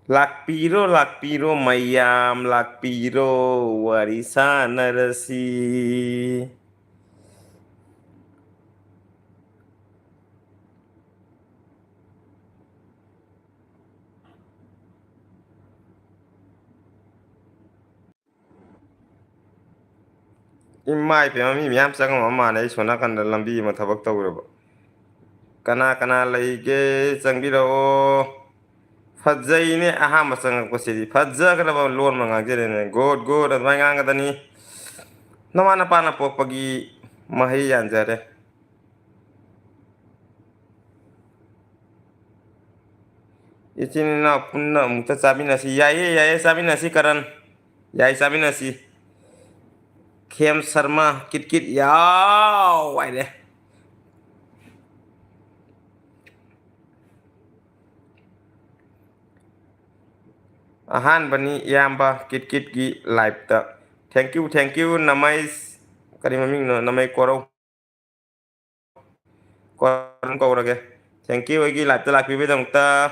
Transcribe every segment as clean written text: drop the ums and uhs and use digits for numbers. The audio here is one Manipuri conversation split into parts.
Lakpiro lakpiro mayam lakpiro warisan narasi. Imai pe mami miyam sang mama nei sona kan lambi ma thabak tawrabo. Kana kana leige changbiro fajai ne aha masang ko sidi fajja kada ba lor manga jere ne god god admai nganga dani namana pana pok pagi mahi yanjare. Ichini na punna muta sabi nasi yaye sabi nasi karan yaye sabi nasi kem sarma kit kit yaw wai de ahan bani yamba kit kit gi live ta thank you namai kari maming no namai koro koron ko rage thank you gi live ta lak pi bedang ta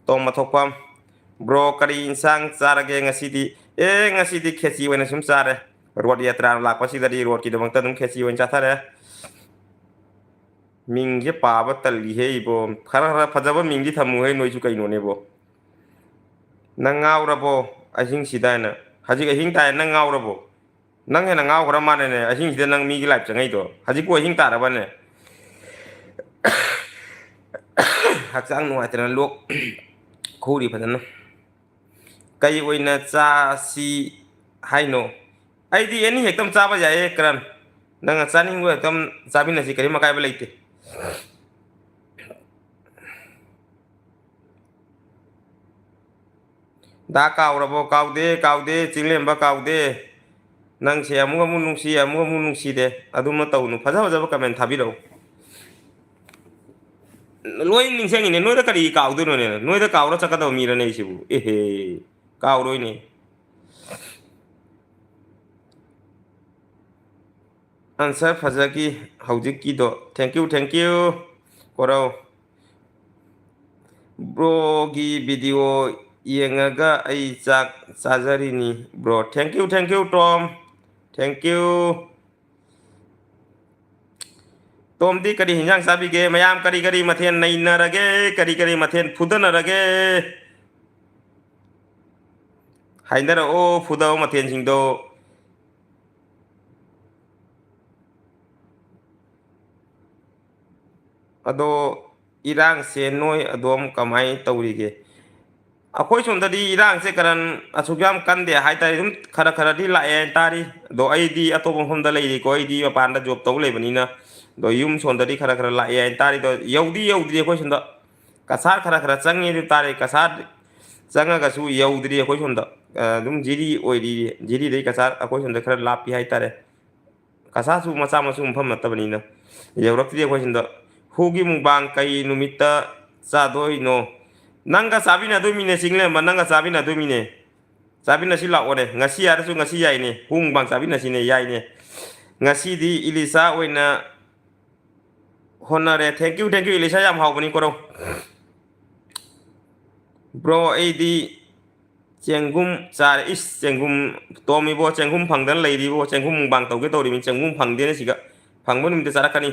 tong mathokpam bro kari insang sarage ngasidi ngasidi khesi wena sum sare rod yatra lak pasi dari rod ki damang ta dum khesi wen chathare ming je pa ba tal li he bo khara phajaba ming ji thamu he noi chu kai no ne bo nang ngau rabo ahing sidana haji ahing ta nang ngau rabo nang he nang ngau khara mane ne ahing sida nang mi gi live changai do haji ko ahing ta raba ne hakchang no atran lok khuri phadan kai oina cha si haino ai di ani hektam cha ba jaye kran nang chaning go hektam chabi na si kari makai ba leite da kau de chinglem ba kau de nang se amu nung si de aduma tau nu phaja phaja ba comment thabi ro loi ning seng ni noi da kari kau de no ne noi da kau ro chaka da mi ra nei sibu he kau roi ni answer phaja ki haujik ki do thank you korau bro gi video yengaga ai chak chajari ni bro thank you tom thank you tom di kari hinjang sabi ge mayam kari mathen nai na rage kari mathen pudana rage hainara o pudao mathen sing do ado irang se noi adom kamai tawrige akhoi som dadi irang se karan asugam kande hai tai dum khara di la en tari do ai di atopong hom da lei ko ai di pan da job to le bani na do yum son dadi khara la en tari do yaudi khoi som da kasar khara changi di tari kasar changa ga su yaudi khoi som da dum jiri oi di jiri dei kasar akhoi som da khara la pi hai tare kasar su macha masu pham na ta bani na yaurak di khoi som da hugi mubang kai numita sa doi no nangga sabina domine single mananga sabina domine sabina sila ore ngasi ada su ngasi yai ne hung bang sabina sine yai ne ngasi di ilisa oina honare thank you ilisa yam hau bani koro bro di chenggum sar is chenggum tomi bo chenggum phangdan lei di bo chenggum bang tau ke to ri min chenggum phangde ne siga phangbon mi te sarakani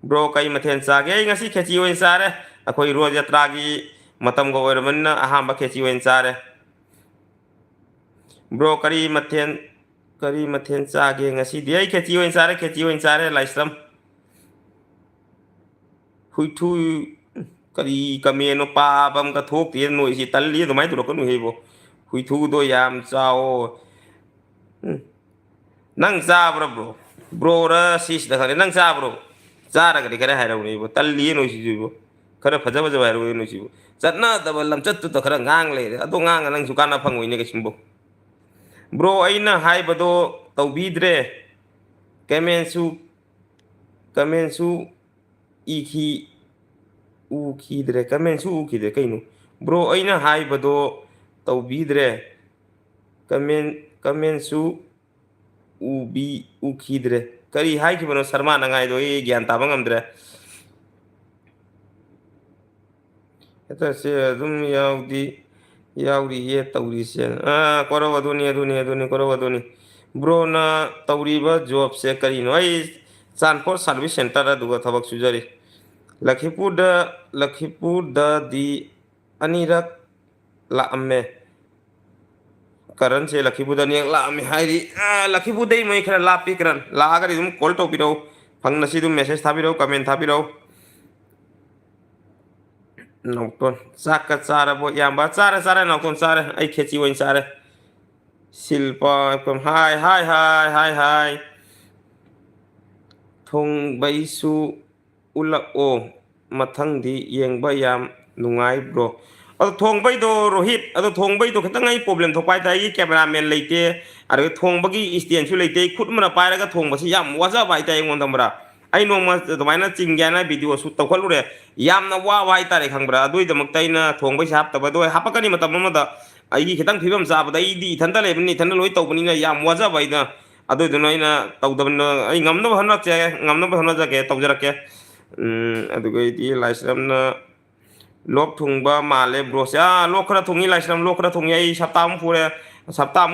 bro kai mathen sa ge ngasi khechi oin sare akoi ro yatra gi matam go er man aham ba khechi oin sare bro kari mathen sa ge ngasi di ai khechi oin sare laisram hui thu kari kameno pa bam ka thok ti noi si tal li do mai do ko nu hebo hui thu do yam chao nang sa bro ra sis da nang sa bro ra ga kare ha ra ni bo tal li no si bo khara phaja phaja ba ro no si bo chatna da ba lam chat tu da khara ngang le ado ngang nang su kana phangoi ne ke simbo bro aina hai ba do tau bidre kamen su iki u ki dre kainu bro aina hai ba do tau bidre kamen su u ki dre kari hai ki bano sarma na ngai do e gyan ta bangam dre ꯁꯦ ꯑꯗꯨꯝ ꯌꯥꯎꯔꯤꯌꯦ ꯇꯧꯔꯤꯁꯦ ꯀꯣꯔꯧ ꯑꯗꯨꯅꯤ ꯀꯣꯔꯧ ꯑꯗꯨꯅꯤ ꯕ꯭ꯔꯣꯅ ꯇꯧꯔꯤꯕ ꯖꯣꯕꯁꯦ ꯀꯔꯤꯅꯣ ꯑꯩ ꯆꯥꯟꯄꯣꯠ ꯁꯥꯔꯚꯤꯁ ꯁꯦꯟꯇꯔ ꯑꯗꯨꯒ ꯊꯕꯛ ꯁꯨꯖꯔꯤ ꯂꯈꯤꯄꯨꯔꯗꯗꯤ ꯑꯅꯤꯔꯛ ꯂꯥꯛꯑꯝꯃꯦ ꯀꯔꯟꯁꯦ ꯂꯛꯈꯤꯄꯨꯔꯗ ꯑꯅꯤꯔꯛ ꯂꯥꯛꯑꯝꯃꯦ ꯍꯥꯏꯗꯤ ꯂꯛꯈꯤꯄꯨꯔꯗꯩ ꯃꯣꯏ ꯈꯔ ꯂꯥꯞꯄꯤ ꯀꯔꯟ ꯂꯥꯛꯑꯒꯗꯤ ꯑꯗꯨꯝ ꯀꯣꯜ ꯇꯧꯕꯤꯔꯛꯎ ꯐꯪꯅꯁꯤ ꯑꯗꯨꯝ ꯃꯦꯁꯦꯖ ꯊꯥꯕꯤꯔꯛꯎ ꯀꯃꯦꯟ ꯊꯥꯕꯤꯔꯛꯎ ꯅꯥꯎꯇꯣꯟ ꯆꯥꯛꯀ ꯆꯥꯔꯕꯣ ꯏꯌꯥꯝꯕ ꯆꯥꯔꯦ ꯅꯥꯎꯇꯣꯟ ꯆꯥꯔꯦ ꯑꯩ ꯈꯦꯆꯤ ꯑꯣꯏꯅ ꯆꯥꯔꯦ ꯁꯤꯜꯄꯥ ꯍꯥꯏ ꯊꯣꯡꯕꯩꯁꯨ ꯎꯠꯂꯛꯑꯣ ꯃꯊꯪꯗꯤ ꯌꯦꯡꯕ ꯌꯥꯝ ꯅꯨꯡꯉꯥꯏꯕ꯭ꯔꯣ ꯑꯗꯣ ꯊꯣꯡꯕꯩꯗꯣ ꯔꯣꯍꯤꯠ ꯑꯗꯣ ꯊꯣꯡꯕꯩꯗꯣ ꯈꯤꯇꯪ ꯑꯩ ꯄ꯭ꯔꯣꯕ꯭ꯂꯦꯝ ꯊꯣꯛꯄ ꯍꯥꯏꯇꯥꯔꯦ ꯑꯩꯒꯤ ꯀꯦꯃꯦꯔꯥꯃꯦꯟ ꯂꯩꯇꯦ ꯑꯗꯒꯤ ꯊꯣꯡꯕꯒꯤ ꯏꯁꯇꯦꯟꯁꯨ ꯂꯩꯇꯦ ꯈꯨꯠ ꯑꯃꯅ ꯄꯥꯏꯔꯒ ꯊꯣꯡꯕꯁꯤ ꯌꯥꯝ ꯋꯥꯖꯕ ꯍꯥꯏꯇꯥꯔꯦ ꯑꯩꯉꯣꯟꯗ ꯈꯪꯕ꯭ꯔꯥ ꯑꯩ ꯅꯣꯡꯃ ꯑꯗꯨꯃꯥꯏꯅ ꯆꯤꯡꯒꯦ ꯍꯥꯏꯅ ꯚꯤꯗꯤꯑꯣ ꯁꯨꯠ ꯇꯧꯈꯠꯂꯨꯔꯦ ꯌꯥꯝꯅ ꯋꯥꯕ ꯍꯥꯏꯇꯥꯔꯦ ꯈꯪꯕ꯭ꯔꯥ ꯑꯗꯨꯒꯤꯗꯃꯛꯇ ꯑꯩꯅ ꯊꯣꯡꯕꯩꯁꯦ ꯍꯥꯞꯇꯕ ꯑꯗꯣ ꯍꯥꯞꯄꯛꯀꯅꯤ ꯃꯇꯝ ꯑꯃꯗ ꯑꯩꯒꯤ ꯈꯤꯇꯪ ꯐꯤꯕꯝ ꯆꯥꯕꯗ ꯑꯩꯗꯤ ꯏꯊꯟꯇ ꯂꯩꯕꯅꯤ ꯏꯊꯟꯇ ꯂꯣꯏ ꯇꯧꯕꯅꯤꯅ ꯌꯥꯝ ꯋꯥꯖꯕ ꯑꯩꯅ ꯑꯗꯨꯏꯗꯨꯅ ꯑꯩꯅ ꯇꯧꯗꯕꯅꯤꯅ ꯑꯩ ꯉꯝꯅꯕ ꯍꯣꯠꯅꯖꯒꯦ ꯇꯧꯖꯔꯛꯀꯦ ꯑꯗꯨꯒꯩꯗꯤ ꯂꯥꯏꯁ꯭ꯔꯝꯅ ꯂꯣꯛ ꯊꯨꯡꯕ ꯃꯥꯜꯂꯦ ꯕ꯭ꯔꯣꯁꯦ ꯂꯣꯛ ꯈꯔ ꯊꯨꯡꯉꯤ ꯂꯥꯏꯁ꯭ꯔꯝ ꯂꯣꯛ ꯈꯔ ꯊꯨꯡꯉꯤ ꯑꯩ ꯁꯞꯇꯥꯃꯨꯛ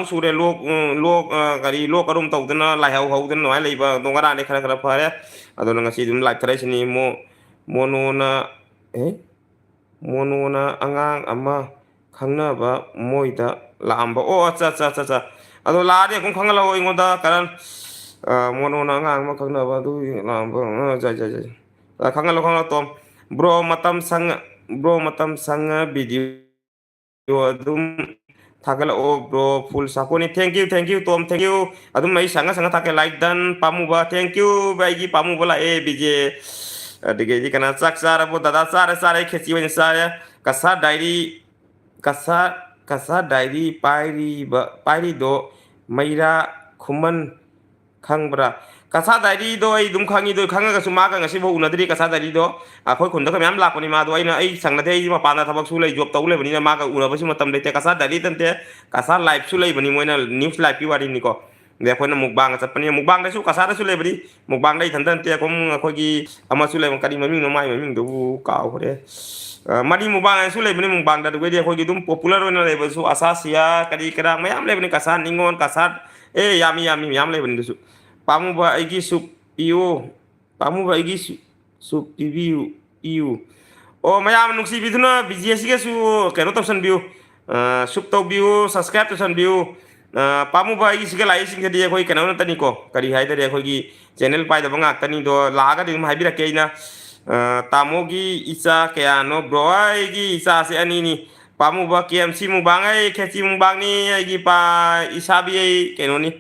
ꯁꯨꯔꯦ ꯂꯣꯛ ꯑꯔꯨꯝ ꯇꯧꯗꯅ ꯂꯥꯏꯍꯧ ꯍꯧꯗꯅ ꯑꯗꯨꯃꯥꯏꯅ ꯂꯩꯕ ꯑꯗꯣ ꯉꯔꯥꯡꯗꯩ ꯈꯔ ꯐꯔꯦ ꯑꯗꯨꯅ ꯉꯁꯤ ꯑꯗꯨꯝ ꯂꯥꯏꯊꯔꯛꯏꯁꯤꯅꯤ ꯃꯣꯅꯣꯅ ꯃꯣꯅꯣꯅ ꯑꯉꯥꯡ ꯑꯃ ꯈꯪꯅꯕ ꯃꯣꯏꯗ ꯂꯥꯛꯑꯝꯕ ꯑꯠꯆꯥ ꯑꯗꯣ ꯂꯥꯛꯑꯗꯤ ꯑꯗꯨꯝ ꯈꯪꯍꯜꯂꯛꯑꯣ ꯑꯩꯉꯣꯟꯗ ꯀꯔꯟ ꯃꯣꯅꯣꯅ ꯑꯉꯥꯡ ꯑꯃ ꯈꯪꯅꯕ ꯑꯗꯨꯒꯤ ꯂꯥꯛꯑꯝꯕ ꯈꯪꯍꯜꯂꯣ ꯇꯣꯝ ꯕ꯭ꯔꯣ ꯃꯇꯝ ꯁꯪꯉ ꯚꯤꯗꯤꯑꯣ ꯑꯗꯨꯝ ꯊꯥꯒꯠꯂꯛꯑꯣ ꯕ꯭ꯔꯣ ꯐꯨꯜ ꯁꯄꯣꯔꯠꯅꯤ ꯊꯦꯡꯀ꯭ꯌꯨ ꯇꯣꯝ ꯊꯦꯡꯀ꯭ꯌꯨ ꯑꯗꯨꯝ ꯑꯩ ꯁꯪꯉ ꯊꯥꯛꯀꯦ ꯂꯥꯏꯛ ꯗꯟ ꯄꯥꯝꯃꯨꯕ ꯊꯦꯡꯀ꯭ꯌꯨ ꯑꯩꯒꯤ ꯄꯥꯝꯃꯨꯕ ꯂꯥꯛꯑꯦ ꯕꯤꯖꯦ ꯑꯗꯒꯤꯗꯤ ꯀꯅꯥ ꯆꯥꯛ ꯆꯥꯔꯕꯣ ꯗꯗꯥ ꯆꯥꯔꯦ ꯈꯦꯆꯤ ꯑꯣꯏꯅ ꯆꯥꯔꯦ ꯀꯁꯥ ꯗꯥꯏꯔꯤ ꯄꯥꯏꯔꯤꯗꯣ ꯃꯩꯔꯥ ꯈꯨꯃꯟ ꯈꯪꯕ꯭ꯔꯥ ꯀꯁꯥ ꯗꯥꯏꯔꯤꯗꯣ ꯑꯩ ꯑꯗꯨꯝ ꯈꯪꯉꯤꯗꯣ ꯈꯪꯉꯒꯁꯨ ꯃꯥꯒ ꯉꯁꯤꯐꯥꯎ ꯎꯅꯗ꯭ꯔꯤ ꯀꯁꯥ ꯗꯥꯏꯔꯤꯗꯣ ꯑꯩꯈꯣꯏ ꯈꯨꯟꯗꯒ ꯃꯌꯥꯝ ꯂꯥꯛꯄꯅꯤ ꯃꯥꯗꯣ ꯑꯩ ꯁꯪꯅꯗꯦ ꯑꯩ ꯃꯄꯥꯟꯗ ꯊꯕꯛꯁꯨ ꯂꯩ ꯖꯣꯕ ꯇꯧ ꯂꯩꯕꯅꯤꯅ ꯃꯥꯒ ꯎꯅꯕꯁꯨ ꯃꯇꯝ ꯂꯩꯇꯦ ꯀꯁꯥ ꯗꯥꯏꯔꯤꯗ ꯅꯠꯇꯦ ꯀꯁꯥ ꯂꯥꯏꯐꯁꯨ ꯂꯩꯕꯅꯤ ꯃꯣꯏꯅ ꯅ꯭ꯌꯨꯁ ꯂꯥꯏꯐꯀꯤ ꯋꯥꯔꯤꯅꯤꯀꯣ ꯑꯗꯩ ꯑꯩꯈꯣꯏꯅ ꯃꯨꯛꯕꯥꯡꯒ ꯆꯠꯄꯅꯤ ꯃꯨꯛꯕꯥꯡꯗꯁꯨ ꯀꯁꯥꯗꯁꯨ ꯂꯩꯕꯅꯤ ꯃꯨꯛꯕꯥꯡꯗ ꯏꯊꯟꯇ ꯅꯠꯇꯦ ꯑꯩꯈꯣꯏꯒꯤ ꯑꯃꯁꯨ ꯂꯩꯕ ꯀꯔꯤ ꯃꯃꯤꯡꯅꯣ ꯃꯥꯒꯤ ꯃꯃꯤꯡꯗꯨꯕꯨ ꯀꯥꯎꯈ꯭ꯔꯦ ꯃꯔꯤ ꯃꯨꯛꯕꯥꯡ ꯍꯥꯏꯅꯁꯨ ꯂꯩꯕꯅꯤ ꯃꯨꯛꯕꯥꯡꯗ ꯑꯗꯨꯒꯩꯗꯤ ꯑꯩꯈꯣꯏꯒꯤ ꯑꯗꯨꯝ ꯄꯣꯄꯨꯂꯔ ꯑꯣꯏꯅ ꯂꯩꯕꯁꯨ ꯑꯁꯥꯁꯤꯌꯥ ꯀꯔꯤ ꯀꯔꯥ ꯃꯌꯥꯝ ꯂꯩꯕꯅꯤ ꯀꯁꯥ ꯅꯤꯉꯣꯜ ꯀꯁꯥ ꯌꯥꯝꯃꯤ ꯃꯌꯥꯝ ꯂꯩꯕꯅꯤ ꯑꯗꯨꯁꯨ ꯄꯥꯝꯃꯨꯕ ꯑꯩꯒꯤ ꯁꯨꯞ ꯄꯤꯌꯨ ꯄꯥꯝꯃꯨꯕ ꯑꯩꯒꯤ ꯁꯨꯞ ꯄꯤꯌꯨ ꯑꯣ ꯃꯌꯥꯝ ꯅꯨꯡꯁꯤꯕꯤꯗꯨꯅ ꯕꯤꯖꯤꯑꯦꯁꯁꯤꯒꯁꯨ ꯀꯩꯅꯣ ꯇꯧꯁꯟꯕꯤꯌꯨ ꯁꯨꯞ ꯇꯧꯕꯤꯌꯨ ꯁꯕꯁꯀ꯭ꯔꯥꯏꯞ ꯇꯧꯁꯟꯕꯤꯌꯨ ꯄꯥꯝꯃꯨꯕ ꯑꯩꯒꯤꯁꯤꯒ ꯂꯥꯛꯏꯁꯤꯡꯁꯤꯗꯤ ꯑꯩꯈꯣꯏ ꯀꯩꯅꯣ ꯉꯥꯛꯇꯅꯤꯀꯣ ꯀꯔꯤ ꯍꯥꯏꯇꯥꯔꯦ ꯑꯩꯈꯣꯏꯒꯤ ꯆꯦꯅꯦꯜ ꯄꯥꯏꯗꯕ ꯉꯥꯛꯇꯅꯤꯗꯣ ꯂꯥꯛꯑꯒꯗꯤ ꯑꯗꯨꯝ ꯍꯥꯏꯕꯤꯔꯛꯀꯦ ꯑꯩꯅ ꯇꯥꯃꯣꯒꯤ ꯏꯆꯥ ꯀꯌꯥꯅꯣ ꯕ꯭ꯔꯣ ꯑꯩꯒꯤ ꯏꯆꯥꯁꯦ ꯑꯅꯤꯅꯤ ꯄꯥꯝꯃꯨꯕ ꯀꯦ ꯑꯦꯝ ꯁꯤ ꯃꯨꯛꯕꯥꯡ ꯑꯩ ꯈꯦꯆꯤ ꯃꯨꯛꯕꯥꯡꯅꯤ ꯑꯩꯒꯤ ꯏꯁꯥꯕꯤ ꯑꯩ ꯀꯩꯅꯣꯅꯤ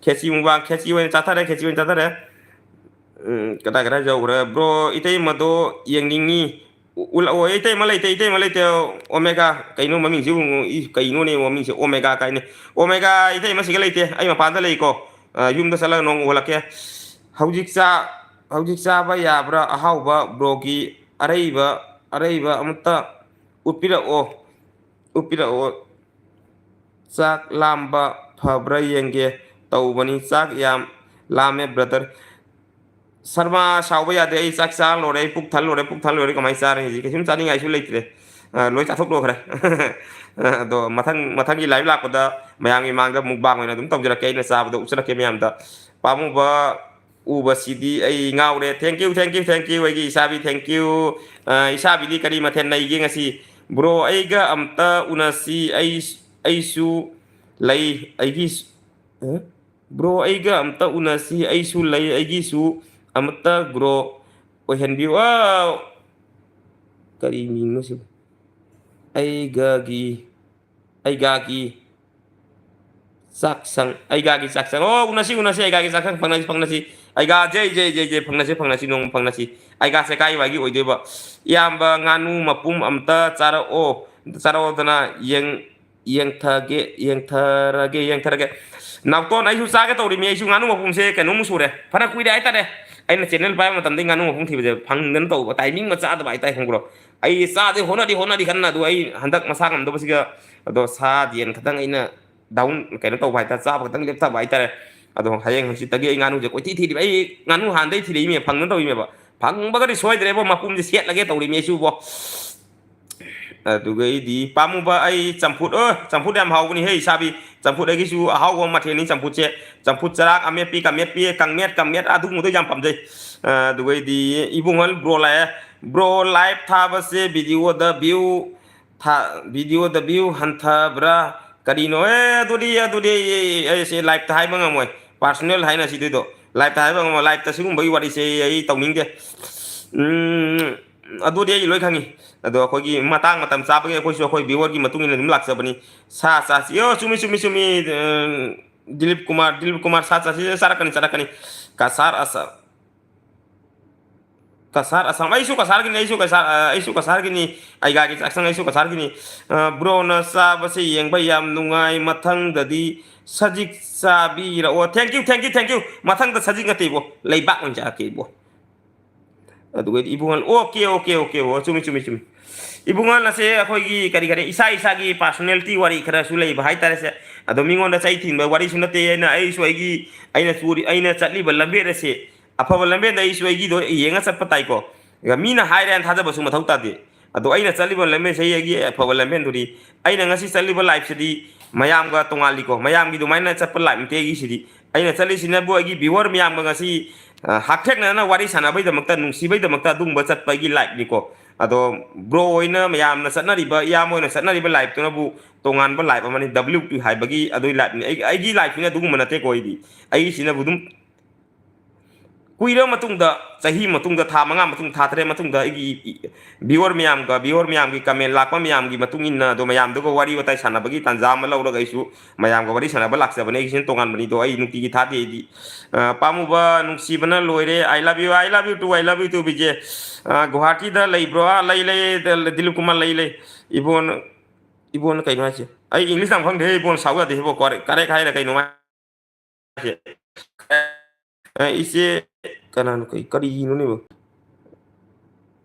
ꯈꯦꯆꯤ ꯑꯣꯏꯅ ꯆꯥꯊꯔꯦ ꯀꯗꯥꯏ ꯌꯧꯈ꯭ꯔꯦ ꯕ꯭ꯔꯣ ꯏꯇꯩꯃꯗꯣ ꯌꯦꯡꯅꯤꯡꯉꯤ ꯎꯠꯂꯛꯑꯣ ꯏꯇꯩꯃ ꯂꯩꯇꯦ ꯑꯣꯃꯦꯒꯥ ꯀꯩꯅꯣ ꯃꯃꯤꯡꯁꯤ ꯀꯩꯅꯣꯅꯦ ꯃꯃꯤꯡꯁꯦ ꯑꯣꯃꯦꯒꯥ ꯀꯥꯏꯅꯦ ꯑꯣꯃꯦꯒꯥ ꯏꯇꯩꯃꯁꯤꯒ ꯂꯩꯇꯦ ꯑꯩ ꯃꯄꯥꯟꯗ ꯂꯩꯀꯣ ꯌꯨꯝꯗ ꯆꯠꯂꯒ ꯅꯣꯡ ꯎꯍꯜꯂꯛꯀꯦ ꯍꯧꯖꯤꯛ ꯆꯥꯕ ꯌꯥꯕ꯭ꯔꯥ ꯑꯍꯥꯎꯕ ꯕ꯭ꯔꯣꯒꯤ ꯑꯔꯩꯕ ꯑꯃꯇ ꯎꯠꯄꯤꯔꯛꯑꯣ ꯆꯥꯛ ꯂꯥꯝꯕ ꯐꯕ꯭ꯔꯥ ꯌꯦꯡꯒꯦ ꯇꯧꯕꯅꯤ ꯆꯥꯛ ꯌꯥꯝ ꯂꯥꯝꯃꯦ ꯕ꯭ꯔꯗꯔ ꯁꯔꯃ ꯁꯥꯎꯕ ꯌꯥꯗꯦ ꯑꯩ ꯆꯥꯛ ꯆꯥ ꯂꯣꯏꯔꯦ ꯑꯩ ꯄꯨꯛ ꯊꯜꯂꯣꯏꯔꯦ ꯀꯃꯥꯏꯅ ꯆꯥꯔꯦ ꯍꯧꯖꯤꯛ ꯀꯩꯁꯨꯝ ꯆꯥꯅꯤꯡꯉꯥꯏꯁꯨ ꯂꯩꯇ꯭ꯔꯦ ꯂꯣꯏ ꯆꯥꯊꯣꯛꯂꯣꯈ꯭ꯔꯦ ꯑꯗꯣ ꯃꯊꯪꯒꯤ ꯂꯥꯏꯚ ꯂꯥꯛꯄꯗ ꯃꯌꯥꯝꯒꯤ ꯃꯥꯡꯗ ꯃꯨꯛꯕꯥꯡ ꯑꯣꯏꯅ ꯑꯗꯨꯝ ꯇꯧꯖꯔꯛꯀꯦ ꯑꯩꯅ ꯆꯥꯕꯗ ꯎꯠꯆꯔꯛꯀꯦ ꯃꯌꯥꯝꯗ ꯄꯥꯝꯃꯨꯕ ꯎꯕꯁꯤꯗꯤ ꯑꯩ ꯉꯥꯎꯔꯦ ꯊꯦꯡꯀ꯭ꯌꯨ ꯑꯩꯒꯤ ꯏꯁꯥꯕꯤ ꯊꯦꯡꯀ꯭ꯌꯨ ꯏꯁꯥꯕꯤꯗꯤ ꯀꯔꯤ ꯃꯊꯦꯜ ꯂꯩꯒꯦ ꯉꯁꯤ ꯕ꯭ꯔꯣ ꯑꯩꯒ ꯑꯝꯇ ꯎꯅꯁꯤ ꯑꯩꯁꯨ ꯂꯩ ꯑꯩꯒꯤ ꯕ꯭ꯔꯣ ꯑꯩꯒ ꯑꯝꯇ ꯎꯅꯁꯤ ꯑꯩꯁꯨ ꯂꯩ ꯑꯩꯒꯤꯁꯨ ꯑꯃꯠꯇ ꯒ꯭ꯔꯣ ꯑꯣꯏꯍꯟꯕꯤꯌꯨ ꯀꯔꯤ ꯃꯤꯡꯅꯣ ꯁꯤꯕꯨ ꯑꯩꯒꯥꯒꯤ ꯆꯥꯛꯁꯪ ꯎꯅꯁꯤ ꯑꯩꯒꯥꯒꯤ ꯆꯥꯛꯁꯪ ꯐꯪꯅꯁꯤ ꯑꯩꯒꯥ ꯖꯩ ꯐꯪꯅꯁꯤ ꯅꯣꯡꯃ ꯐꯪꯅꯁꯤ ꯑꯩꯒꯥꯁꯦ ꯀꯥꯏꯋꯥꯏꯒꯤ ꯑꯣꯏꯗꯣꯏꯕ ꯏꯌꯥꯝꯕ ꯉꯥꯅꯨ ꯃꯄꯨꯝ ꯑꯝꯇ ꯆꯥꯔꯛꯑꯣꯗꯅ ꯌꯦꯡꯊꯔꯒꯦ ꯅꯥꯎꯇꯣꯟ ꯑꯩꯁꯨ ꯆꯥꯒꯦ ꯇꯧꯔꯤꯃꯤ ꯑꯩꯁꯨ ꯉꯥꯅꯨ ꯃꯄꯨꯝꯁꯦ ꯀꯩꯅꯣꯃꯨꯛ ꯁꯨꯔꯦ ꯐꯅ ꯀꯨꯏꯔꯦ ꯍꯥꯏꯇꯥꯔꯦ ꯑꯩꯅ ꯆꯦꯟꯅꯦꯜ ꯄꯥꯏꯕ ꯃꯇꯝꯗꯒꯤ ꯉꯥꯅꯨ ꯃꯄꯨꯝ ꯊꯤꯕꯁꯦ ꯐꯪꯗꯅ ꯇꯧꯕ ꯇꯥꯏꯃꯤꯡ ꯆꯥꯗꯕ ꯍꯥꯏꯇꯥꯔꯦ ꯈꯪꯕ꯭ꯔꯣ ꯑꯩ ꯆꯥꯗꯦ ꯍꯣꯠꯅꯗꯤ ꯀꯟꯅ ꯑꯗꯨ ꯑꯩ ꯍꯟꯗꯛ ꯃꯁꯥ ꯉꯝꯗꯕꯁꯤꯒ ꯑꯗꯣ ꯁꯥ ꯌꯦꯟ ꯈꯛꯇꯪ ꯑꯩꯅ ꯗꯥꯎꯟ ꯀꯩꯅꯣ ꯇꯧꯕ ꯍꯥꯏꯇꯥꯔꯦ ꯆꯥꯕ ꯈꯛꯇꯪ ꯂꯦꯞꯊꯕ ꯍꯥꯏꯇꯥꯔꯦ ꯑꯗꯣ ꯍꯌꯦꯡ ꯍꯪꯆꯤꯠꯇꯒꯤ ꯑꯩ ꯉꯥꯅꯨꯁꯦ ꯀꯣꯏꯊꯤ ꯊꯤꯔꯤꯕ ꯑꯩ ꯉꯥꯅꯨ ꯍꯥꯟꯅꯗꯩ ꯊꯤꯔꯛꯏꯃꯦ ꯐꯪꯅ ꯇꯧꯔꯤꯃꯦꯕ ꯐꯪꯕꯒꯗꯤ ꯁꯣꯏꯗ꯭ꯔꯦꯕꯣ ꯃꯄꯨꯝꯁꯦ ꯁꯦꯠꯂꯒꯦ ꯇꯧꯔꯤꯃꯦ ꯑꯩꯁꯨꯕꯣ ꯑꯗꯨꯒꯩꯗꯤ ꯄꯥꯝꯃꯨꯕ ꯑꯩ ꯆꯝꯐꯨꯠ ꯌꯥꯝ ꯍꯥꯎꯕꯅꯤ ꯍꯦ ꯏꯁꯥꯕꯤ ꯆꯝꯐꯨꯠ ꯑꯩꯒꯤꯁꯨ ꯑꯍꯥꯎꯕ ꯃꯊꯦꯜꯅꯤ ꯆꯝꯐꯨꯠꯁꯦ ꯆꯝꯐꯨꯠ ꯆꯔꯥꯛ ꯑꯃꯦꯠꯄꯤ ꯀꯥꯡꯃꯦꯠ ꯑꯗꯨꯒꯨꯝꯕꯗꯣ ꯌꯥꯝ ꯄꯥꯝꯖꯩ ꯑꯗꯨꯒꯩꯗꯤ ꯏꯕꯨꯡꯉꯣ ꯕ꯭ꯔꯣ ꯂꯥꯛꯑꯦ ꯕ꯭ꯔꯣ ꯂꯥꯏꯚ ꯊꯥꯕꯁꯦ ꯚꯤꯗꯤꯑꯣꯗ ꯚ꯭ꯌꯨ ꯍꯟꯊꯕ꯭ꯔꯥ ꯀꯔꯤꯅꯣ ꯑꯗꯨꯗꯤ ꯑꯩꯁꯦ ꯂꯥꯏꯚꯇ ꯍꯥꯏꯕ ꯉꯝꯃꯣꯏ ꯄꯥꯔꯁꯣꯅꯦꯜ ꯍꯥꯏꯅ ꯁꯤꯗꯣꯏꯗꯣ ꯂꯥꯏꯚꯇ ꯍꯥꯏꯕ ꯉꯝꯃꯣꯏ ꯂꯥꯏꯚꯇ ꯁꯤꯒꯨꯝꯕꯒꯤ ꯋꯥꯔꯤꯁꯦ ꯑꯩ ꯇꯧꯅꯤꯡꯗꯦ ꯑꯗꯨꯗꯤ ꯑꯩ ꯂꯣꯏ ꯈꯪꯉꯤ ꯑꯗꯣ ꯑꯩꯈꯣꯏꯒꯤ ꯃꯇꯥꯡ ꯃꯇꯝ ꯆꯥꯕꯒꯤ ꯑꯩꯈꯣꯏ ꯚꯤꯋꯔꯒꯤ ꯃꯇꯨꯡ ꯏꯟꯅ ꯑꯗꯨꯝ ꯂꯥꯛꯆꯕꯅꯤ ꯁꯥ ꯆꯥꯁꯤ ꯆꯨꯝꯃꯤ ꯗꯤꯂꯤꯞ ꯀꯨꯃꯥꯔ ꯁꯥ ꯆꯥꯁꯤ ꯆꯥꯔꯛꯀꯅꯤ ꯀꯁꯥꯔ ꯑꯁꯥꯝ ꯑꯩꯁꯨ ꯀꯁꯥꯔꯒꯤꯅꯤ ꯑꯩꯒꯥꯒꯤ ꯆꯥꯛꯁꯪ ꯑꯩꯁꯨ ꯀꯁꯥꯔꯒꯤꯅꯤ ꯕ꯭ꯔꯣꯅ ꯆꯥꯕꯁꯦ ꯌꯦꯡꯕ ꯌꯥꯝ ꯅꯨꯡꯉꯥꯏ ꯃꯊꯪꯗꯗꯤ ꯁꯖꯤꯛ ꯆꯥꯕꯤꯔꯛꯑꯣ ꯊꯦꯡꯀ꯭ꯌꯨ ꯃꯊꯪꯗ ꯁꯖꯤꯛ ꯅꯠꯇꯦꯕꯣ ꯂꯩꯕꯥꯛ ꯑꯣꯏꯅ ꯆꯥꯔꯛꯀꯦ ꯏꯕꯣ ꯑꯗꯨꯒꯩꯗꯤ ꯏꯕꯨꯡꯉꯣ ꯑꯣꯀꯦ ꯆꯨꯝꯃꯤ ꯏꯕꯨꯡꯉꯣꯅꯁꯦ ꯑꯩꯈꯣꯏꯒꯤ ꯀꯔꯤ ꯏꯁꯥꯒꯤ ꯄꯥꯔꯁꯣꯅꯦलिꯇꯤ ꯋꯥꯔꯤ ꯈꯔꯁꯨ ꯂꯩꯕ ꯍꯥꯏꯇꯥꯔꯦꯁꯦ ꯑꯗꯣ ꯃꯤꯉꯣꯟꯗ ꯆꯩ ꯊꯤꯟꯕ ꯋꯥꯔꯤꯁꯨ ꯅꯠꯇꯦ ꯑꯩꯅ ꯆꯠꯂꯤꯕ ꯂꯝꯕꯦꯜ ꯑꯁꯦ ꯑꯐꯕ ꯂꯝꯕꯦꯜꯗ ꯑꯩꯒꯤꯗꯣ ꯌꯦꯡꯉ ꯆꯠꯄ ꯇꯥꯏꯀꯣ ꯃꯤꯅ ꯍꯥꯏꯔꯦꯅ ꯊꯥꯖꯕꯁꯨ ꯃꯊꯧ ꯇꯥꯗꯦ ꯑꯗꯣ ꯑꯩꯅ ꯆꯠꯂꯤꯕ ꯂꯝꯕꯦꯟꯁꯦ ꯑꯩꯒꯤ ꯑꯐꯕ ꯂꯝꯕꯦꯟꯗꯨꯗꯤ ꯑꯩꯅ ꯉꯁꯤ ꯆꯠꯂꯤꯕ ꯂꯥꯏꯐꯁꯤꯗꯤ ꯃꯌꯥꯝꯒ ꯇꯣꯉꯥꯜꯂꯤꯀꯣ ꯃꯌꯥꯝꯒꯤ ꯑꯗꯨꯃꯥꯏꯅ ꯆꯠꯄ ꯂꯥꯏꯐ ꯅꯠꯇꯦ ꯑꯩꯒꯤꯁꯤꯗꯤ ꯑꯩꯅ ꯆꯠꯂꯤꯁꯤꯅꯕꯨ ꯑꯩꯒꯤ ꯚꯤꯋꯔ ꯃꯌꯥꯝꯒ ꯉꯁꯤ ꯍꯛꯊꯦꯡꯅꯅ ꯋꯥꯔꯤ ꯁꯥꯟꯅꯕꯩꯗꯃꯛꯇ ꯅꯨꯡꯁꯤꯕꯩꯗꯃꯛꯇ ꯑꯗꯨꯒꯨꯝꯕ ꯆꯠꯄꯒꯤ ꯂꯥꯏꯐꯅꯤꯀꯣ ꯑꯗꯣ ꯕ꯭ꯔꯣ ꯑꯣꯏꯅ ꯃꯌꯥꯝꯅ ꯆꯠꯅꯔꯤꯕ ꯏꯌꯥꯝꯕ ꯑꯣꯏꯅ ꯆꯠꯅꯔꯤꯕ ꯂꯥꯏꯐꯇꯨꯅꯕꯨ ꯇꯣꯉꯥꯟꯕ ꯂꯥꯏꯐ ꯑꯃꯅꯤ WP ꯍꯥꯏꯕꯒꯤ ꯑꯗꯨꯒꯤ ꯂꯥꯏꯐꯅꯤ ꯑꯩꯒꯤ ꯂꯥꯏꯐꯁꯤꯅ ꯑꯗꯨꯒꯨꯝꯕ ꯅꯠꯇꯦꯀꯣ ꯑꯩꯒꯤꯁꯤꯅꯕꯨ ꯑꯗꯨꯝ ꯀꯨꯏꯔꯕ ꯃꯇꯨꯡꯗ ꯆꯍꯤ ꯃꯇꯨꯡꯗ ꯊꯥ 5 ꯃꯇꯨꯡ ꯊꯥ 3 ꯃꯇꯨꯡꯗ ꯑꯩꯒꯤ ꯚꯤꯋꯔ ꯃꯌꯥꯝꯒꯤ ꯀꯃꯦꯟ ꯂꯥꯛꯄ ꯃꯌꯥꯝꯒꯤ ꯃꯇꯨꯡ ꯏꯟꯅ ꯑꯗꯣ ꯃꯌꯥꯝꯗꯨꯒ ꯋꯥꯔꯤ ꯋꯥꯇꯥꯏ ꯁꯥꯟꯅꯕꯒꯤ ꯇꯥꯟꯖꯥ ꯑꯃ ꯂꯧꯔꯒ ꯑꯩꯁꯨ ꯃꯌꯥꯝꯒ ꯋꯥꯔꯤ ꯁꯥꯟꯅꯕ ꯂꯥꯛꯆꯕꯅꯦ ꯑꯩꯒꯤꯁꯤꯅ ꯇꯣꯉꯥꯟꯕꯅꯤꯗꯣ ꯑꯩ ꯅꯨꯡꯇꯤꯒꯤ ꯊꯥꯗꯦ ꯑꯩꯗꯤ ꯄꯥꯝꯃꯨꯕ ꯅꯨꯡꯁꯤꯕꯅ ꯂꯣꯏꯔꯦ ꯑꯥꯏ ꯂꯚ ꯌꯨ ꯕꯤꯖꯦ ꯒꯨꯍꯥꯇꯤꯗ ꯂꯩꯕ꯭ꯔꯣ ꯂꯩ ꯗꯤꯂꯤꯞ ꯀꯨꯃꯥꯔ ꯂꯩ ꯏꯕꯣꯟ ꯀꯩꯅꯣ ꯍꯥꯏꯁꯦ ꯑꯩ ꯏꯪꯂꯤꯁ ꯌꯥꯝ ꯈꯪꯗꯦ ꯏꯕꯣꯟ ꯁꯥꯎ ꯌꯥꯗꯦ ꯏꯕꯣ ꯀꯔꯦꯛ ꯍꯥꯏꯔ ꯀꯩꯅꯣ ꯏꯆꯦ ꯀꯅꯥꯅꯣ ꯀꯔꯤꯅꯣꯅꯦꯕꯣ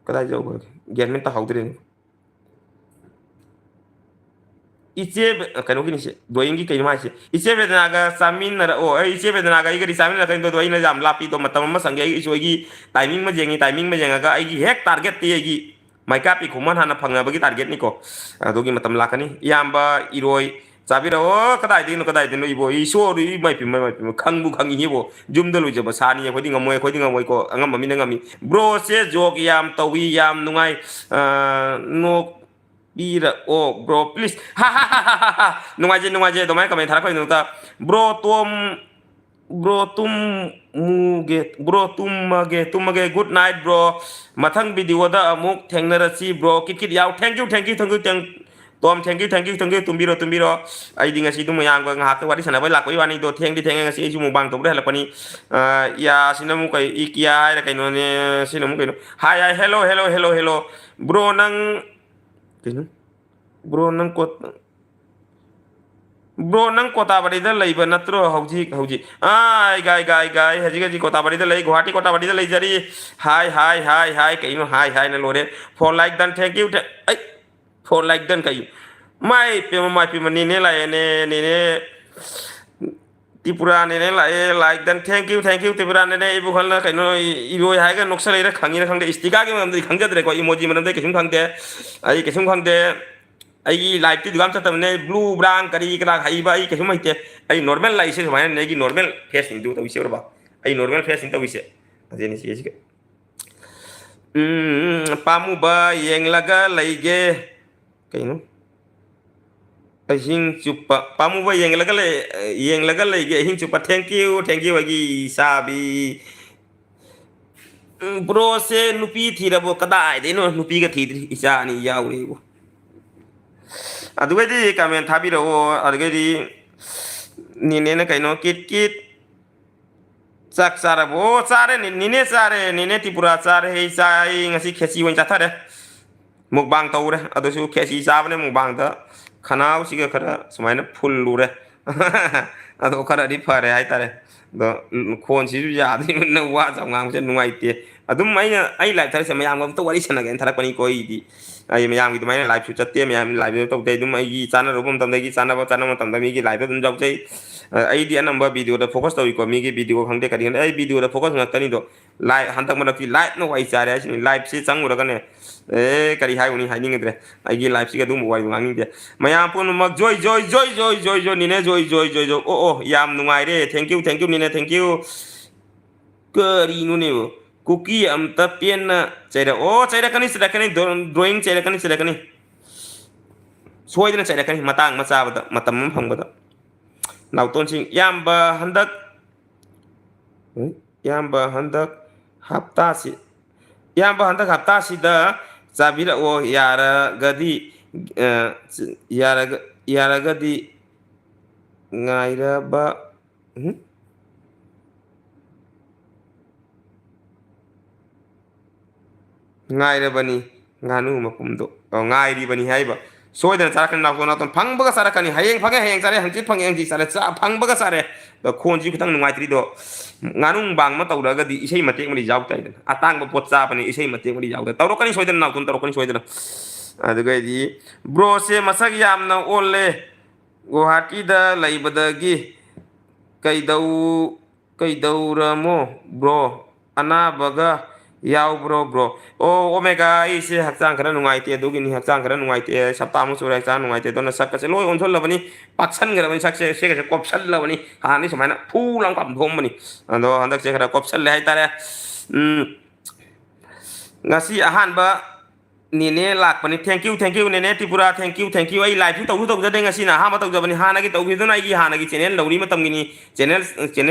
ꯀꯗꯥꯏ ꯌꯧꯈ꯭ꯔꯒꯦ ꯒ꯭ꯌꯥꯟ ꯃꯦꯟ ꯇꯥꯍꯧꯗ꯭ꯔꯦꯅꯦ ꯀꯩꯅꯣꯒꯤꯅꯤꯁꯦ ꯗ꯭ꯔꯣꯌꯤꯡꯒꯤ ꯀꯩꯅꯣ ꯍꯥꯏꯁꯦ ꯏꯆꯦ ꯕꯦꯗꯅꯥꯒ ꯆꯥꯃꯤꯟꯅꯔꯛꯑꯣ ꯏꯆꯦ ꯕꯦꯗꯅꯥꯒ ꯑꯩꯒꯗꯤ ꯆꯥꯃꯤꯟꯅꯔꯛꯀꯅꯤꯗꯣ ꯑꯩꯅ ꯌꯥꯝ ꯂꯥꯞꯄꯤꯗꯣ ꯃꯇꯝ ꯑꯃ ꯁꯪꯒꯦ ꯑꯩꯒꯤ ꯇꯥꯏꯃꯤꯡ ꯑꯃ ꯌꯦꯡꯉꯒ ꯑꯩꯒꯤ ꯍꯦꯛ ꯇꯥꯔꯒꯦꯠꯇꯤ ꯑꯩꯒꯤ ꯃꯩꯀꯥꯞꯄꯤ ꯈꯨꯃꯟ ꯍꯥꯟꯅ ꯐꯪꯅꯕꯒꯤ ꯇꯥꯔꯒꯦꯠꯅꯤꯀꯣ ꯑꯗꯨꯒꯤ ꯃꯇꯝ ꯂꯥꯛꯀꯅꯤ ꯏꯌꯥꯝꯕ ꯏꯔꯣꯏ ꯆꯥꯕꯤꯔꯛꯑꯣ ꯀꯗꯥꯏꯗꯒꯤꯅꯣ ꯏꯕꯣ ꯏꯃꯥꯏꯄꯦꯝꯃ ꯈꯪꯕꯨ ꯈꯪꯉꯤꯕꯣ ꯌꯨꯝꯗ ꯂꯣꯏꯖꯕ ꯁꯥꯅꯤ ꯑꯩꯈꯣꯏꯗꯤ ꯉꯝꯃꯣꯏꯀꯣ ꯑꯉꯝꯕ ꯃꯤꯅ ꯉꯝꯃꯤ ꯕ꯭ꯔꯣꯁꯦ ꯖꯣꯛ ꯌꯥꯝ ꯇꯧꯏ ꯌꯥꯝ ꯅꯨꯡꯉꯥꯏ ꯅꯣꯛꯄꯤꯔꯛꯑꯣ ꯕ꯭ꯔꯣ ꯄ꯭ꯂꯤꯖ ꯅꯨꯡꯉꯥꯏꯖꯩ ꯑꯗꯨꯃꯥꯏꯅ ꯀꯃꯦꯟ ꯊꯥꯔꯛꯄꯒꯤꯗꯃꯛꯇ ꯕ꯭ꯔꯣ ꯇꯨꯝꯃꯒꯦ ꯒꯨꯗ ꯅꯥꯏꯠ ꯕ꯭ꯔꯣ ꯃꯊꯪ ꯚꯤꯗꯤꯑꯣꯗ ꯑꯃꯨꯛ ꯊꯦꯡꯅꯔꯁꯤ ꯕ꯭ꯔꯣ ꯀꯤꯠ ꯌꯥꯎ ꯊꯦꯡꯀ꯭ꯌꯨ ꯇꯣꯝ ꯊꯦꯡꯀ꯭ꯌꯨ ꯇꯨꯝꯕꯤꯔꯣ ꯑꯩꯗꯤ ꯉꯁꯤꯗꯨ ꯃꯌꯥꯝꯒ ꯉꯥꯏꯍꯥꯛꯇ ꯋꯥꯔꯤ ꯁꯥꯟꯅꯕꯩ ꯂꯥꯛꯄꯒꯤ ꯋꯥꯅꯤꯗꯣ ꯊꯦꯡꯉꯦ ꯉꯁꯤ ꯑꯩꯁꯨ ꯃꯨꯛꯕꯥꯡ ꯇꯧꯕꯗ ꯍꯜꯂꯛꯄꯅꯤ ꯌꯥꯁꯤꯅ ꯑꯃꯨꯛ ꯏꯀꯤꯌꯥ ꯍꯥꯏꯔ ꯀꯩꯅꯣꯅꯦ ꯁꯤꯅ ꯑꯃꯨꯛ ꯀꯩꯅꯣ ꯍꯥꯏ ꯍꯦꯜꯂꯣ ꯕ꯭ꯔꯣ ꯅꯪ ꯀꯩꯅꯣ ꯕ꯭ꯔꯣ ꯅꯪ ꯀꯣꯇꯥꯕꯥꯔꯤꯗ ꯂꯩꯕ ꯅꯠꯇ꯭ꯔꯣ ꯍꯧꯖꯤꯛ ꯑꯩ ꯍꯧꯖꯤꯛ ꯀꯣꯇꯥꯕꯥꯔꯤꯗ ꯂꯩ ꯒꯨꯍꯥꯇꯤ ꯀꯣꯇꯥꯕꯥꯔꯤꯗ ꯂꯩꯖꯔꯤ ꯍꯥꯏ ꯀꯩꯅꯣ ꯍꯥꯏꯅ ꯂꯣꯏꯔꯦ ꯐꯣꯔ ꯂꯥꯏꯛ ꯗꯟ ꯊꯦꯡꯛ ꯌꯨ ꯑꯩ ꯐꯣꯔ ꯂꯥꯏꯛ ꯗꯟ ꯀꯩ ꯃꯥꯏ ꯄꯦꯝꯃ ꯅꯦꯅꯦ ꯂꯥꯛꯑꯦꯅꯦ ꯅꯦꯅꯦ ꯇ꯭ꯔꯤꯄꯨꯔꯥ ꯅꯦꯅꯦ ꯂꯥꯛꯑꯦ ꯂꯥꯏꯛ ꯗꯟ ꯊꯦꯡꯛ ꯌꯨ ꯇ꯭ꯔꯤꯄꯨꯔꯥ ꯅꯦꯅꯦ ꯏꯕꯨ ꯈꯜꯅ ꯀꯩꯅꯣ ꯏꯔꯣꯏ ꯍꯥꯏꯔꯒ ꯅꯣꯛꯁꯜꯂꯛꯏꯔ ꯈꯪꯉꯤꯔ ꯈꯪꯗꯦ ꯏꯁꯇꯤꯀꯥꯒꯤ ꯃꯔꯝꯗꯤ ꯈꯪꯖꯗ꯭ꯔꯦꯀꯣ ꯏꯃꯣꯖꯤ ꯃꯔꯝꯗꯤ ꯀꯩꯁꯨꯝ ꯈꯪꯗꯦ ꯑꯩꯒꯤ ꯂꯥꯏꯐꯇꯤ ꯑꯗꯨꯛꯌꯥꯝ ꯆꯠꯇꯕꯅꯦ ꯕ꯭ꯂꯨ ꯕ꯭ꯔꯥꯡ ꯀꯔꯤ ꯀꯔꯥ ꯍꯩꯕ ꯑꯩ ꯀꯩꯁꯨꯝ ꯍꯩꯇꯦ ꯑꯩ ꯅꯣꯔꯃꯦꯜ ꯂꯥꯛꯏꯁꯦ ꯁꯨꯃꯥꯏꯅ ꯑꯩꯒꯤ ꯅꯣꯔꯃꯦꯜ ꯐꯦꯁꯅꯤꯡꯗꯨ ꯇꯧꯏꯁꯦ ꯎꯔꯕ ꯑꯩ ꯅꯣꯔꯃꯦꯜ ꯐꯦꯁꯅꯤ ꯇꯧꯏꯁꯦ ꯑꯗꯨꯅꯤ ꯁꯤꯒ ꯄꯥꯝꯃꯨꯕ ꯌꯦꯡꯂꯒ ꯂꯩꯒꯦ ꯀꯩꯅꯣ ꯑꯍꯤꯡ ꯆꯨꯞꯄ ꯄꯥꯝꯃꯨꯕ ꯌꯦꯡꯂꯒ ꯂꯩꯒꯦ ꯑꯍꯤꯡ ꯆꯨꯞꯄ ꯊꯦꯡꯀ꯭ꯌꯨ ꯑꯩꯒꯤ ꯏꯁꯥꯕꯤ ꯕ꯭ꯔꯣꯁꯦ ꯅꯨꯄꯤ ꯊꯤꯔꯕꯣ ꯀꯗꯥꯏꯗꯩꯅꯣ ꯅꯨꯄꯤꯒ ꯊꯤꯗ꯭ꯔꯤ ꯏꯆꯥ ꯑꯅꯤ ꯌꯥꯎꯔꯦꯕꯨ ꯑꯗꯨꯒꯩꯗꯤ ꯀꯃꯦꯟ ꯊꯥꯕꯤꯔꯛꯑꯣ ꯑꯗꯨꯒꯩꯗꯤ ꯅꯦꯅꯦꯅ ꯀꯩꯅꯣ ꯀꯤꯠ ꯆꯥꯛ ꯆꯥꯔꯕꯣ ꯆꯥꯔꯦ ꯅꯦꯅꯦ ꯆꯥꯔꯦ ꯅꯦꯅꯦ ꯇ꯭ꯔꯤꯄꯨꯔꯥ ꯆꯥꯔꯦ ꯑꯩ ꯉꯁꯤ ꯈꯦꯆꯤ ꯑꯣꯏꯅ ꯆꯥꯊꯔꯦ ꯃꯨꯛꯕꯥꯡ ꯇꯧꯔꯦ ꯑꯗꯨꯁꯨ ꯈꯦꯆꯤ ꯆꯥꯕꯅꯦ ꯃꯨꯛꯕꯥꯡꯗ ꯈꯅꯥꯎꯁꯤꯒ ꯈꯔ ꯁꯨꯃꯥꯏꯅ ꯐꯨꯜꯂꯨꯔꯦ ꯑꯗꯣ ꯈꯔꯗꯤ ꯐꯔꯦ ꯍꯥꯏꯇꯥꯔꯦ ꯑꯗꯣ ꯈꯣꯟꯁꯤꯁꯨ ꯌꯥꯗ꯭ꯔꯤꯕꯅꯤꯅ ꯋꯥꯁꯨ ꯉꯥꯡꯕꯁꯦ ꯅꯨꯡꯉꯥꯏꯇꯦ ꯑꯗꯨꯝ ꯑꯩ ꯂꯥꯏꯐ ꯊꯥꯔꯛꯁꯦ ꯃꯌꯥꯝꯒ ꯑꯝꯇ ꯋꯥꯔꯤ ꯁꯥꯟꯅꯒꯦꯅ ꯊꯥꯔꯛꯄꯅꯤꯀꯣ ꯑꯩ ꯃꯌꯥꯝꯒꯤ ꯑꯗꯨꯃꯥꯏꯅ ꯂꯥꯏꯐꯁꯨ ꯆꯠꯇꯦ ꯃꯌꯥꯝ ꯂꯥꯏꯐ ꯇꯧꯗꯦ ꯑꯗꯨꯝ ꯑꯩꯒꯤ ꯆꯥꯟꯅꯔꯨꯕ ꯃꯇꯝꯗ ꯑꯩꯒꯤ ꯆꯥꯟꯅꯕ ꯃꯇꯝꯗ ꯃꯤꯒꯤ ꯂꯥꯏꯐꯇ ꯑꯗꯨꯝ ꯌꯥꯎꯖꯩ ꯑꯩꯗꯤ ꯑꯅꯝꯕ ꯚꯤꯗꯤꯑꯣꯗ ꯐꯣꯀꯁ ꯇꯧꯏꯀꯣ ꯃꯤꯒꯤ ꯚꯤꯗꯤꯑꯣ ꯈꯪꯗꯦ ꯀꯔꯤ ꯈꯪꯗꯦ ꯑꯩ ꯚꯤꯗꯤꯑꯣꯗ ꯐꯣꯀꯁ ꯉꯥꯛꯇꯅꯤꯗꯣ लाइव हंतक मनकी लाइव न वाई चारे है लाइव से चंगुरगने करी हाइउनी हाइनिंगद्रे आइगी लाइव से दुम वाई मांगिंदे मयाम पुनमक जोय जोय जोय जोय जोय जोय निने जोय जोय जोय जोय ओ याम नुंगाइरे थैंक यू निने थैंक यू करीनुने कुकी अमता पेन चेरे ओ चेरकनी ड्राइंग चेरकनी सोयदना चेरकनी मतंग मचाबदा मतम फंगबदा नाउतोन सिंह याम हंदक याम हंदक हफ्ता से याम हंदक हफ्ता सिदा चाबिर ओ यारगदी यारग यारगदी ngairaba ngairabani nganu makumdo ngairibani haiba soidana sarakani naton phangbaga sarakani hayeng phange hayeng sare hangchit phange hangchi sare cha phangbaga sare da khonji khitang nungaitri do nganung bang ma tawraga di isei matek mari jaw tai atang ba pot cha pani isei matek mari jaw da tawrokani soidana naton tawrokani soidana aduga di bro se masak yamna olle guwahati da laibadagi kaidau bro anabaga yaw bro o omega ise hakchang khara nungaite dugini hakchang khara nungaite saptam sura cha nungaite dona sakka se loi onthol labani paksan gara bani sakse se ga kopsal labani hani sumaina phulang kam dhom bani ando handak se khara kopsal le hai tare ngasi ahan ba nene lakpani thank you nene tripura thank you ai live tau tau jade ngasi na ha ma tau jabani hana gi tau gi dona gi hana gi channel lawri matam gi ni channel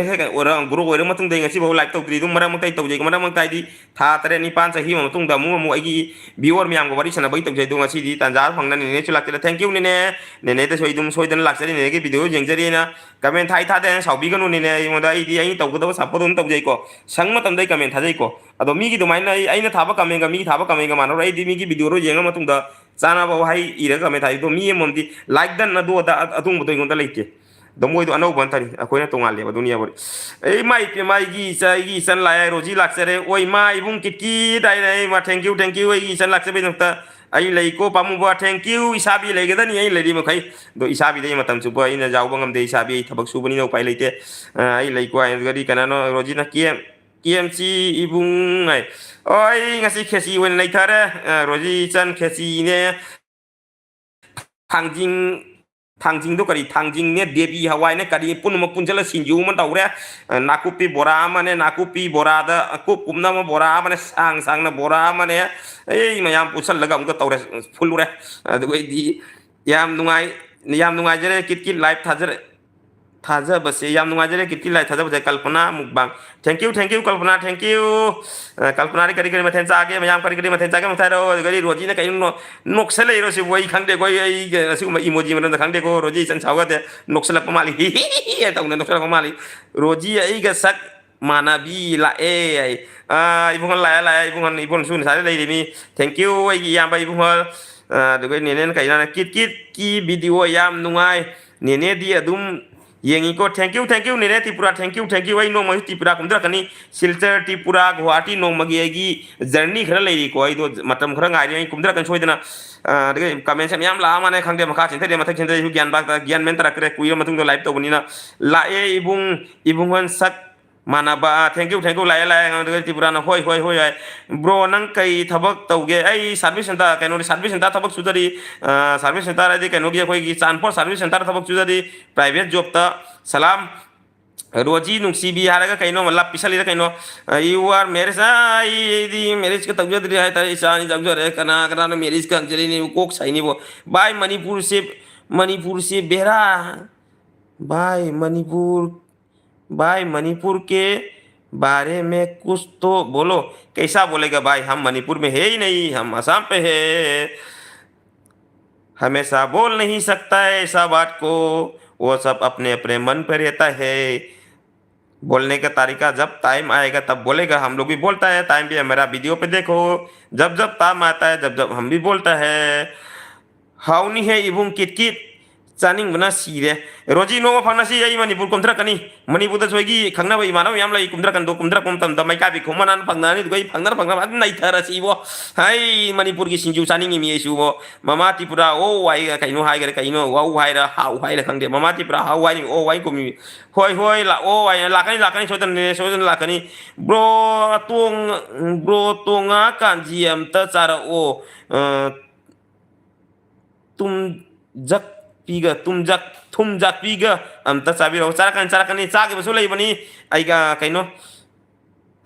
he ora guru ora matung dei ngasi bo live tau tri dum mara mang tai tau jai mara mang tai di tha tare ni pan sahi matung da mu ai gi viewer myam go bari sana bai tau jai du ngasi di tanja phangna nene chu lakte thank you nene te soidun laksari nene gi video jengjari na comment thai tha de saubi ganu nene mo da ai di ai tau go da support dun tau jai ko sang matam dai comment tha jai ko ado mi gi du mai na ai na thaba comment ga mi thaba comment ga mano ai di mi gi video ro yenga matung da chana ba hai ira comment thai do mi mom di like dan na do da atung bo ngon da leite do moi do anau ban tari akoina tongal le ba dunia bori ei mai pe mai gi san lai roji laksare oi mai bung kitki dai dai ma thank you ai gi san lakse be nokta ai lei ko pamu ba thank you isabi lei ga ni ai lei ma khai do isabi dei matam chu ba ina jaw bangam dei isabi thabak su bani no pai leite ai lei ko ai gari kana no roji na KMC ibung ai oi ngasi khesi wen lei thare roji chan khesi ne thangjing do kari thangjing ne debi hawai ne kari punma punjala sinju man tawre nakupi bora mane nakupi bora da ku kumna ma bora mane sang na bora mane ei mayam pusal laga umka tawre fulure adu di yam nungai jere kit live thaja base yam nungai jere kit live thaja base kalpana mukbang thank you kalpana kalpana ri kari mathen cha ge mayam kari mathen cha ge mathai ro gari roji ne kai no noksale ro si wai khangde goi ai asi ma emoji man khangde ko roji chan chawa de noksala pamali hi ta un noksala pamali roji ai ga sak manabi la ai ibungan la ibun sun sare lai mi thank you ai yam ba ibungal de goi nenen kai na kit ki video yam nungai nene di adum yengi ko thank you nene tripura thank you ai no ma tripura kumdra kani silchar tripura guwahati no magi gi journey khara leiri ko ai do matam khara ngai ai kumdra kan soidana de comment sem yam la mane khangde makha chin thade mathak chin thade gyan men tara kre kuira matung do live to bunina la e ibung han sak mana ba thank you lai de tripura na hoi ai bro nang kai thabak tauge ai service center kaino service center thabak sudari service center ai kaino gi khoi gi chanpor service center thabak sudari private job ta salam roji nungsi bi haraga kaino malap pisali kaino you are marriage ai di marriage ka tawja dri hai ta isa ni jagjo re kana no marriage ka jeli ni kok sai ni bo by manipur se bera भाई मणिपुर के बारे में कुछ तो बोलो कैसा बोलेगा भाई हम मणिपुर में है ही नहीं हम असम पे है हमेशा बोल नहीं सकता है ऐसा बात को वो सब अपने अपने मन पे रहता है बोलने का तरीका जब टाइम आएगा तब बोलेगा हम लोग भी बोलता है टाइम भी मेरा वीडियो पे देखो जब टाइम आता है जब हम भी बोलता है हाउनी है इबुम किट चानिंग बना सीरे रोजी नो फंगसी आई मणिपुर कुमथरा कनी मणिपुर सोगी खंगना भाई मानव याम लई कुमथरा कंदो कुमथरा कुम तम तम मैका भी खुमनान फंगनानी दुगई फंगना नहीं थरा सीबो हाय मणिपुर की सिंजू चानिंग मी सुबो ममा त्रिपुरा ओ वाई कइनो हाय गरे कइनो वाउ हाय रा हाउ हाय रा खंगदे ममा त्रिपुरा हाउ वाई ओ वाई कुमी होय होय ला ओ वाई लाकनी सोदन लाकनी ब्रो तोंगा कांजी अमता चारा ओ तुम जक पीगा तुम जक पीगा अमता चाबिरो चारकनी चागे बसु लेबनी आइगा कइनो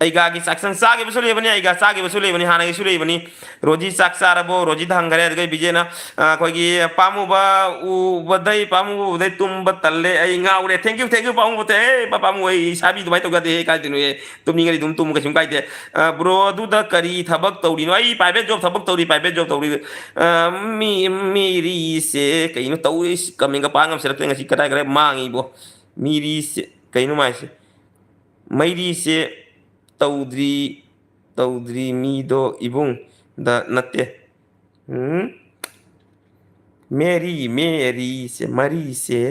आइगा की साक्सन चागे बसु लेबनी आइगा चागे बसु लेबनी हाना की सुलेबनी रोजी साक चारबो रोजी धांगरे अदगै बिजेना कोगी पामुबा उ बदई पामु उदय तुम बतल्ले आई ngaure thank you पामु बते पामु आई साबी दुबाई तो गदे का दिनु ए तुमनी गरी तुम कसुम काइदे ब्रो दुदा करी थबक तौरी आई प्राइवेट जॉब थबक तौरी प्राइवेट जॉब तौरी मी मेरी से कइनो तौरी कमिंग पांगम सेरते ngasi कदाय करे मांगी बो मेरी से कइनो माइसे मैरी से तौद्री मीदो इबुंग द नत्ते मेरी से मरी से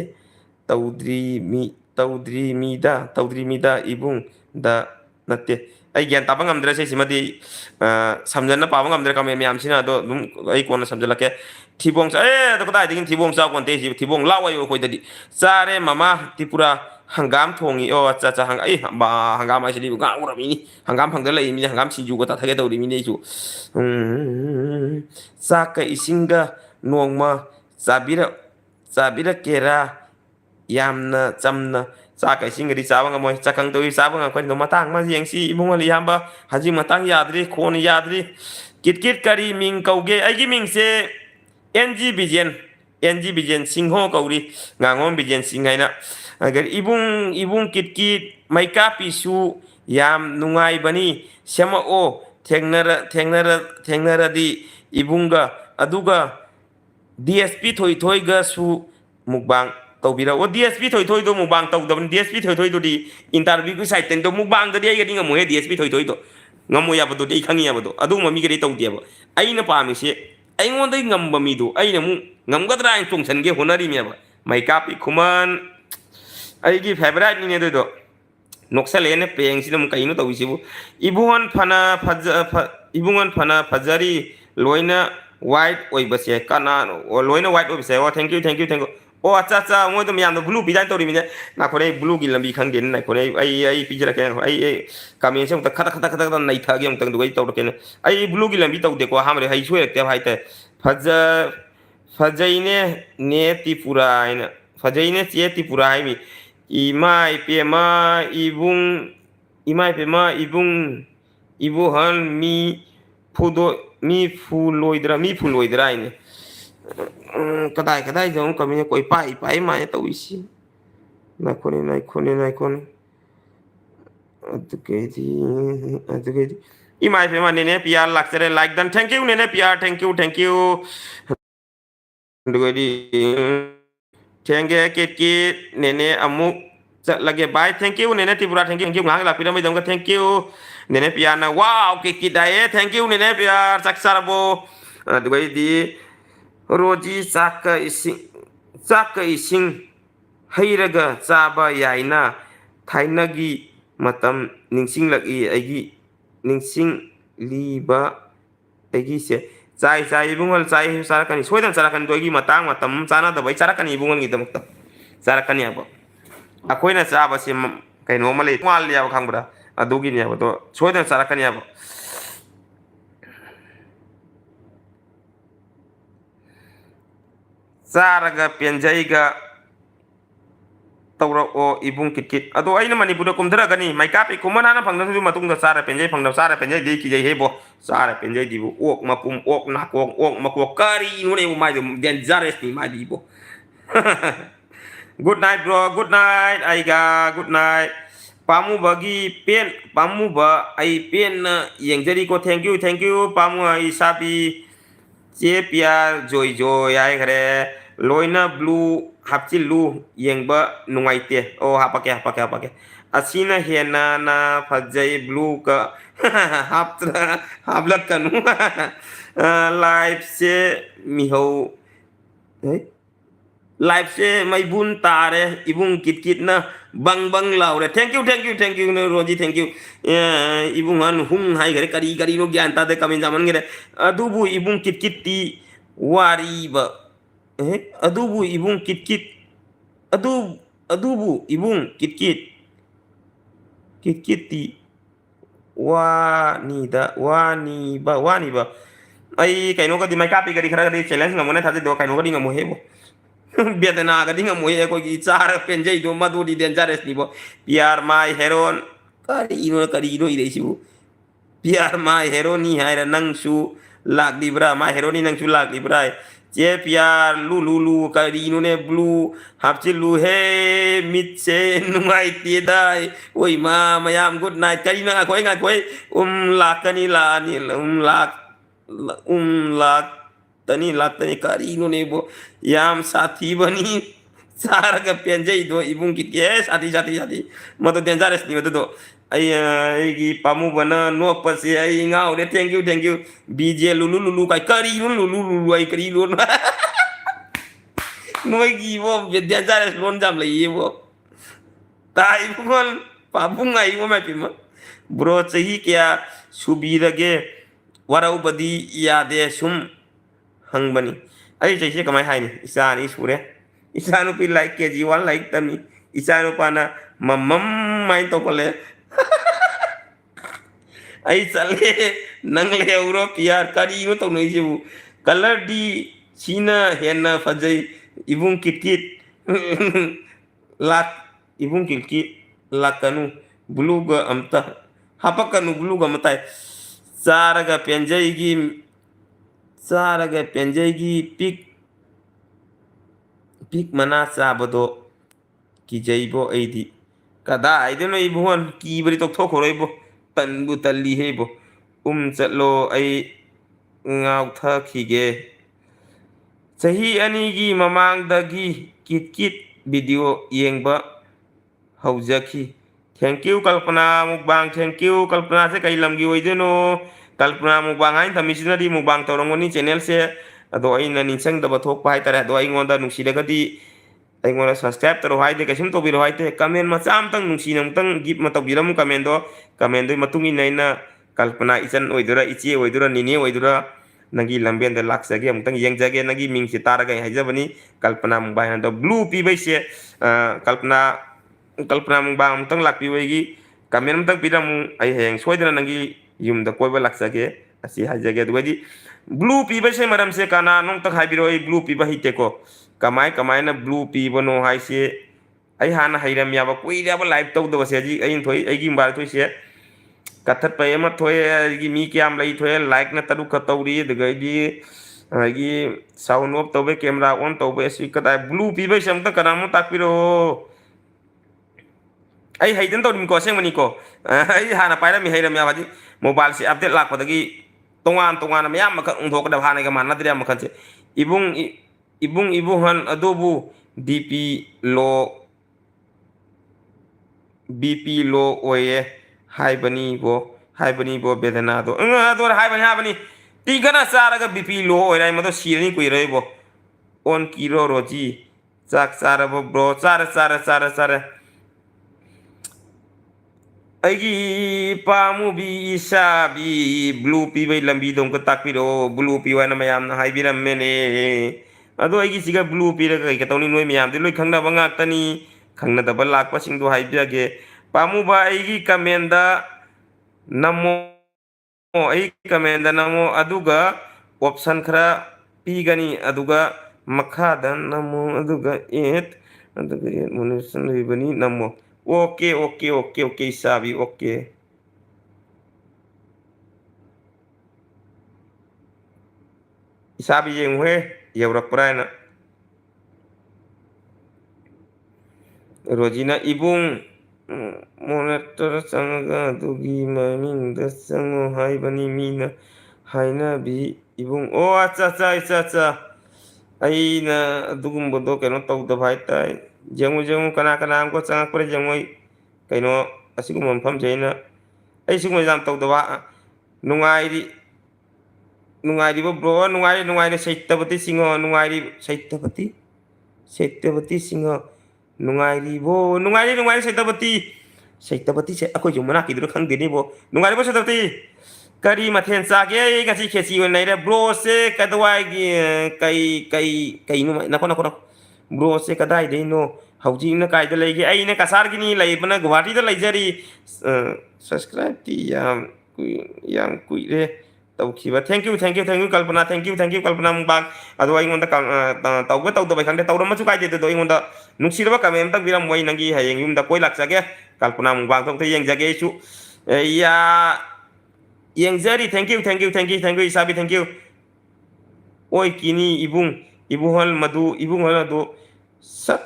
तौद्री मीदा इबुंग द नत्ते आई ज्ञान ताबा ngamdre se simadi samjana पाबा ngamdre kame myam sina do dum ai kona samjalake thibong sa do kadai digin thibong sa kon te si thibong lawai ko dadi sare mama tipura hangam thongi o cha cha hang ai ba hangam ai sidi ga ura mi hangam phang da lai mi hangam sinju ko ta thage tawri mi nei chu sa ka isinga nongma sabira kera yamna chamna sa ka isingri chawa ngamoi chakang toi chawa ngakoi no matang ma yengsi ibung ali hamba haji matang yadri khon yadri kit kari ming kauge ai gi ming se NG Bijen singho kauri ngangom Bijen singhaina agar ibung kit maika pisu yam nungai bani sema o thengnara di ibunga aduga DSP thoi ga su mukbang tawbira o DSP thoi do mukbang tawdabn DSP thoi do di interview ku site ten do mukbang da di ai ga mohe DSP thoi do ngamu ya bado dei khangi ya bado adu mami gari tawdi ba aina pami se aingon dai ngamba mi do aina mu ngamgadra in tungsan ge honari mi ba mai kapi khuman ai gi favorite ni ne do noksale ne peng sinam kaino tawisibu ibungan phana phajari loina white oi base kana loina white oi base o thank you o acha mo to myam do blue bidan tori mi ne na khore blue gi lambi khang den na khore ai pijara ke ai kamen se ta khata nai tha gi tang do ai to ke ai blue gi lambi to de ko hamre hai shwe te hai te fajaine ne tipura ina fajaine che tipura hai mi imai pe ma ibung ibu han mi fuloidra ini kadai jong kami koi pai ma to isi na kone aduke di imai pe ma nene pr laksere like dan thank you nene pr thank you dugo di thenge kit nene amuk lagi bye thank you nene tipura thank you ngang la pira mai dong thank you nene pr na wow kit dai thank you nene pr saksarabo dugo di roji saka ising hairaga chaba yaina thainagi matam ningsing lagi aigi ningsing liba aigi se chai ibungal chai sarakani soidan sarakani doigi matang matam chana da bai sarakani ibungal gi damakta sarakani aba akoina chaba se kaino male mal ya khangbra adugi ni aba to soidan sarakani aba Saraga penjaiga tawra o ibung kit ado aina manipura kumdra gani maikapi kumana na phangna su matung da sara penjai de ki jai hebo sara penjai dibu ok mapum ok nakok ok makok kari nu ne mai dum dangerous ni mai dibo good night bro good night aiga good night pamu bagi pen pamu ba ai pen yengjari ko thank you pamu ai sapi che pia joy ai khare loina blue hapchilu yengba nungaite o hapake asina hena na phajai blue ka hablak kanu live se miho live se mai bun tare ibung kit kit na bang bang laure thank you no roji thank you ibung an hung hai gare kari no gyan ta de kamin zaman gere adubu ibung kit kit ti wari ba adubu ibung kit kit adubu ibung kit kit ti wani ba ai kaino ka di mai kapi kari khara di challenge ngamone thade do kaino ka di ngamu hebo Vietnam ka di ngamu he ko ki char penjai do madu di dangerous ni bo piar mai heron kari ino ire sibu piar mai heroni haira nang su lak libra mai heroni nang su lak libra che piar lu kari ino ne blue hapchi lu he mit se nungai ti dai oi mayam good night kari na ngakoi lak kani la ni lak tani kari ino ne bo yam sathi bani sar ka penjai do ibung kit ke sati mato dangerous ni do ai pamu bana no pasi ai ngau de thank you bj lulu kai kari lulu ai kari lulu no gi bo dia jare lon jam le bo tai pun pabung ai mo mai pima bro chahi kya subira ge warau badi ya de sum hang bani ai chai se kamai hai ni isa ni sure isa nu pi like ke ji wan like tami isa nu pana mamam mai to kole ai chale nang le euro piar kari no to nei jibu color di china henna fajai ibung kit lak ibung kit lakanu blue ga amta hapakanu blue ga matai saraga penjai gi pik mana sabado ki jaibo aidi kada aideno ibuan ki bari to thokoroibo tanbu talli hebo chatlo ai ngau tha khige chahi ani gi mamang dagi kit video yengba haujaki thank you kalpana mukbang thank you kalpana se kai lamgi oideno kalpana mukbang hain thamisina di mukbang torongoni channel se ado aina ninsang da bathok pai tare ado aingonda nusidaga di aingonda subscribe taro haide kasum to biro haite comment macam tang nungsina tang gip mata biram comment do matungi naina kalpana isan oidura ichi oidura nini oidura nagi lamben da laksage amtang yengjage nagi ming sitaraga haijabani kalpana mukbang do blue pi bai se kalpana mukbang amtang lakpi bai gi comment amtang pidamu ai heng soidana nagi yumda koiba laksage asi haijage duadi blue pi bai se maram se kana nong tak haibiro blue pi bai teko kamai na blue pi bano hai se ai hana hairam ya ba koi da ba live tau do se ji ai thoi ai gi bar thoi se kathat pa ema thoi gi mi kyam lai thoi like na tadu ka tauri de gai di gi sound off to be camera on to be si ka blue pi bai sam ta kana mu tak piro ai haidan to dim ko seng mani ko ai hana pa ra mi hairam ya ba ji mobile si update lak pa dagi tongan mayam maka ungthok da hana ga man na dria maka se ibung han adobu bp low oye haibani bo bedana do haibani tigana saraga bp low oye mato sirani kuiroi bo on kilo roji sak sara bo bro sara aigi pamu bi isa bi blue pi bai lambi dong ko takpiro blue pi wana mayam na haibiram mene ado aigi siga blue pi ra kai katoni noi mayam de loi khangna bangak tani khangna da balak pasing do haibia pamu ba aigi kamenda namo aduga option khara pi gani aduga makha dan namo aduga munisan ribani namo oke sabi oke isabi yang yaurak prana rojina ibung monitor sanga dugi maming dasango hai bani mina haina bi ibung acha aina dugum bodo keno tau da bhai tai jangu kana ko chang pre jangoi kaino asigu mom jaina ai sigu jam tau da ba nungai di bo bro nungai saitabati singo nungai di ꯁꯩꯇꯕꯇꯤ Singh ꯅꯨꯡꯉꯥꯏꯔꯤꯕꯣ ꯅꯨꯡꯉꯥꯏꯔꯤ ꯁꯩꯇꯕꯇꯤ ꯑꯩꯈꯣꯏꯁꯨ ꯃꯅꯥꯛꯀꯤꯗꯨꯅ ꯈꯪꯗꯦꯅꯤꯕꯣ ꯅꯨꯡꯉꯥꯏꯔꯤꯕꯣ ꯁꯩꯇꯕꯇꯤ ꯀꯔꯤ ꯃꯊꯦꯜ ꯆꯥꯒꯦ ꯉꯁꯤ ꯈꯦꯆꯤ ꯑꯣꯏꯅ ꯂꯩꯔꯦ ꯕ꯭ꯔꯣꯁꯦ ꯀꯗꯥꯏꯒꯤ ꯀꯩꯅꯣ ꯅꯈꯣ ꯕ꯭ꯔꯣꯁꯦ ꯀꯗꯥꯏꯗꯩꯅꯣ ꯍꯧꯖꯤꯛꯅ ꯀꯥꯏꯗ ꯂꯩꯒꯦ ꯑꯩꯅ ꯀꯁꯥꯔꯒꯤꯅꯤ ꯂꯩꯕꯅ ꯒꯨꯋꯥꯍꯥꯇꯤꯗ ꯂꯩꯖꯔꯤ ꯁꯕꯁꯀ꯭ꯔꯥꯏꯕꯇꯤ ꯌꯥꯝ ꯀꯨꯏꯔꯦ ꯇꯧꯈꯤꯕ ꯊꯦꯡꯛ ꯌꯨ ꯀꯜꯄꯅꯥ ꯊꯦꯡꯛ ꯌꯨ ꯀꯜꯄꯅꯥ ꯃꯨꯡꯕꯥꯛ ꯑꯗꯣ ꯑꯩꯉꯣꯟꯗ ꯇꯧꯕ ꯇꯧꯗꯕ ꯈꯪꯗꯦ ꯇꯧꯔꯝꯃꯁꯨ ꯀꯥꯏꯗꯦ ꯑꯗꯨꯗꯣ ꯑꯩꯉꯣꯟꯗ ꯅꯨꯡꯁꯤꯔꯕ ꯀꯃꯦꯟ ꯑꯃ ꯇꯧꯕꯤꯔꯝꯃꯣ ꯑꯩ ꯅꯪꯒꯤ ꯍꯌꯦꯡ ꯌꯨꯝꯗ ꯀꯣꯏ ꯂꯥꯛꯆꯒꯦ ꯀꯜꯄꯅꯥ ꯃꯨꯡꯕꯥꯛ ꯊꯣꯛꯇ ꯌꯦꯡꯖꯒꯦ ꯑꯩꯁꯨ ꯌꯦꯡꯖꯔꯤ ꯊꯦꯡꯛ ꯌꯨ ꯏꯁꯥꯕꯤ ꯊꯦꯡꯛ ꯌꯨ ꯑꯣꯏ ꯀꯤꯅꯤ ꯏꯕꯨꯡꯍꯜ ꯃꯗꯨ ꯏꯕꯨꯡꯍꯜ ꯑꯗꯨ ꯁꯠ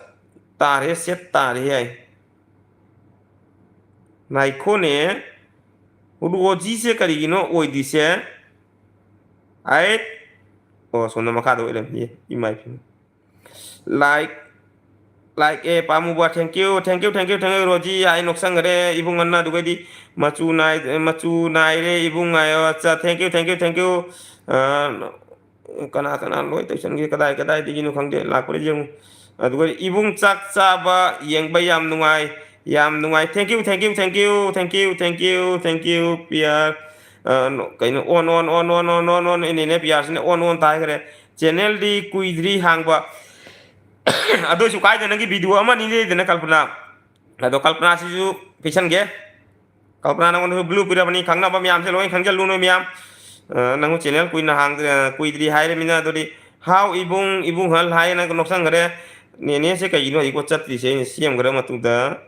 ꯇꯥꯔꯦ ꯁꯦꯠ ꯇꯥꯔꯦ ꯌꯥꯏ ꯉꯥꯏꯈꯣꯅꯦ ꯔꯣꯖꯤꯁꯦ ꯀꯔꯤꯒꯤꯅꯣ ꯑꯣꯏꯗ꯭ꯔꯤꯁꯦ ꯑꯩꯠ ꯑꯣ ꯁꯣꯝꯗ ꯃꯈꯥꯗ ꯑꯣꯏꯔꯝꯃꯤꯌꯦ ꯏꯃꯥꯏ ꯂꯥꯏꯛ ꯑꯦ ꯄꯥꯝꯃꯨꯕ ꯊꯦꯡꯛ ꯌꯨ ꯔꯣꯖꯤ ꯍꯥꯏ ꯅꯣꯛꯁꯟꯈꯔꯦ ꯏꯕꯨꯡ ꯑꯟꯅ ꯑꯗꯨꯒꯩꯗꯤ ꯃꯆꯨ ꯅꯥꯏꯔꯦ ꯏꯕꯨꯡ ꯉꯥꯏꯌꯣ ꯑꯠꯆꯥ ꯊꯦꯡꯛ ꯌꯨ ꯀꯅꯥ ꯂꯣꯏ ꯇꯩꯁꯟꯒꯦ ꯀꯗꯥꯏꯗꯒꯤꯅꯣ ꯈꯪꯗꯦ ꯂꯥꯛꯄꯗ ꯌꯦꯡꯉꯨ ꯑꯗꯨꯒ ꯏꯕꯨꯡ ꯆꯥꯛ ꯆꯥꯕ ꯌꯦꯡꯕ ꯌꯥꯝ ꯅꯨꯡꯉꯥꯏ ꯊꯦꯡꯛ ꯌꯨ ꯄꯤꯌꯥꯔ ꯀꯩꯅꯣ ꯑꯣꯟ ꯏꯅꯦ ꯄꯤꯌꯥꯔꯁꯤꯅ ꯑꯣꯟ ꯇꯥꯏꯈ꯭ꯔꯦ ꯆꯦꯅꯦꯜꯗꯤ ꯀꯨꯏꯗ꯭ꯔꯤ ꯍꯥꯡꯕ ꯑꯗꯨꯏꯁꯨ ꯀꯥꯏꯗ ꯅꯪꯒꯤ ꯚꯤꯗꯤꯑꯣ ꯑꯃꯅꯤ ꯂꯩꯗꯅ ꯀꯜꯄꯅꯥ ꯑꯗꯣ ꯀꯜꯄꯅꯥꯁꯤꯁꯨ ꯄꯤꯁꯟꯒꯦ ꯀꯜꯄꯅꯥ ꯅꯪꯉꯣꯟꯗꯁꯨ ꯕ꯭ꯂꯨ ꯄꯤꯔꯕꯅꯤ ꯈꯪꯅꯕ ꯃꯌꯥꯝꯁꯦ ꯂꯣꯏ ꯈꯪꯖꯤꯜꯂꯨ ꯅꯣꯏ ꯃꯌꯥꯝ ꯅꯪ ꯆꯦꯅꯦꯜ ꯀꯨꯏꯗ꯭ꯔꯤ ꯍꯥꯏꯔꯃꯤꯅ ꯑꯗꯨꯗꯤ ꯍꯥꯎ ꯏꯕꯨꯡꯍꯜ ꯍꯥꯏꯅ ꯅꯣꯛꯁꯟꯈꯔꯦ ꯅꯦꯅꯦꯁꯦ ꯀꯩꯒꯤꯅꯣ ꯍꯧꯖꯤꯛꯐꯥꯎ ꯆꯠꯇ꯭ꯔꯤꯁꯦ ꯑꯩꯅ ꯁꯦꯝꯈ꯭ꯔ ꯃꯇꯨꯡꯗ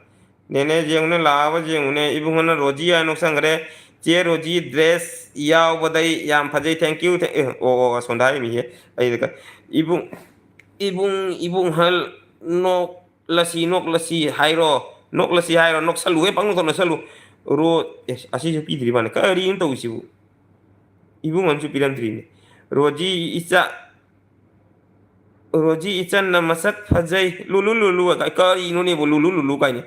ꯅꯦꯅꯦ ꯌꯦꯡꯉꯨꯅꯦ ꯂꯥꯛꯑꯕ ꯌꯦꯡꯉꯨꯅꯦ ꯏꯕꯨꯡꯍꯜꯅ ꯔꯣꯖꯤ ꯍꯥꯏꯅ ꯅꯣꯛꯁꯟꯈꯔꯦ ꯆꯦ ꯔꯣꯖꯤ ꯗ꯭ꯔꯦꯁ ꯌꯥꯎꯕꯗꯩ ꯌꯥꯝ ꯐꯖꯩ ꯊꯦꯡꯛ ꯌꯨ ꯑꯁꯣꯝꯗ ꯍꯥꯏꯔꯤꯃꯤꯍꯦ ꯑꯩꯗ ꯏꯕꯨꯡꯍꯜ ꯅꯣꯛꯂꯁꯤ ꯍꯥꯏꯔꯣ ꯅꯣꯛꯁꯜꯂꯨ ꯄꯪꯅꯣꯛꯇ ꯅꯣꯛꯁꯜꯂꯨ ꯑꯁꯤꯁꯨ ꯄꯤꯗ꯭ꯔꯤ ꯃꯥꯅꯦ ꯀꯔꯤꯅ ꯇꯧꯏꯁꯤꯕꯨ ꯏꯕꯨꯡꯍꯜꯁꯨ ꯄꯤꯔꯝꯗ꯭ꯔꯤꯅꯦ ꯔꯣꯖꯤ ꯏꯆꯟꯅ ꯃꯁꯛ ꯐꯖꯩ ꯂꯨꯂꯨ ꯀꯔꯤꯅꯣꯅꯦꯕꯨ ꯂꯨꯂꯨ ꯀꯥꯏꯅꯤ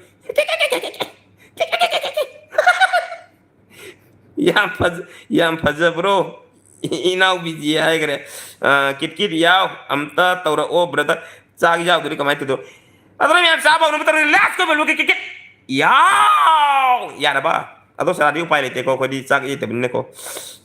ꯌꯥꯝ ꯐꯖꯕ꯭ꯔꯣ ꯏꯅꯥꯎꯕꯤꯖꯤ ꯍꯥꯏꯈ꯭ꯔꯦ ꯀꯤꯠ ꯌꯥꯎ ꯑꯝꯇ ꯇꯧꯔꯛꯑꯣ ꯕ꯭ꯔꯗꯔ ꯆꯥꯛ ꯌꯥꯎꯗ꯭ꯔꯗꯤ ꯀꯃꯥꯏꯅ ꯇꯧꯗꯣ ꯑꯗꯨꯅ ꯃꯌꯥꯝ ꯆꯥꯕ ꯍꯧꯅꯕ ꯃꯇꯝꯗ ꯂꯥꯁ ꯀꯣꯏꯕ ꯀꯤꯠ ꯌꯥꯔꯕ ꯑꯗꯣ ꯁꯥꯔꯗꯤ ꯎꯄꯥꯏ ꯂꯩꯇꯦꯀꯣ ꯑꯩꯈꯣꯏꯗꯤ ꯆꯥꯛ ꯌꯩꯇꯕꯅꯤꯅꯀꯣ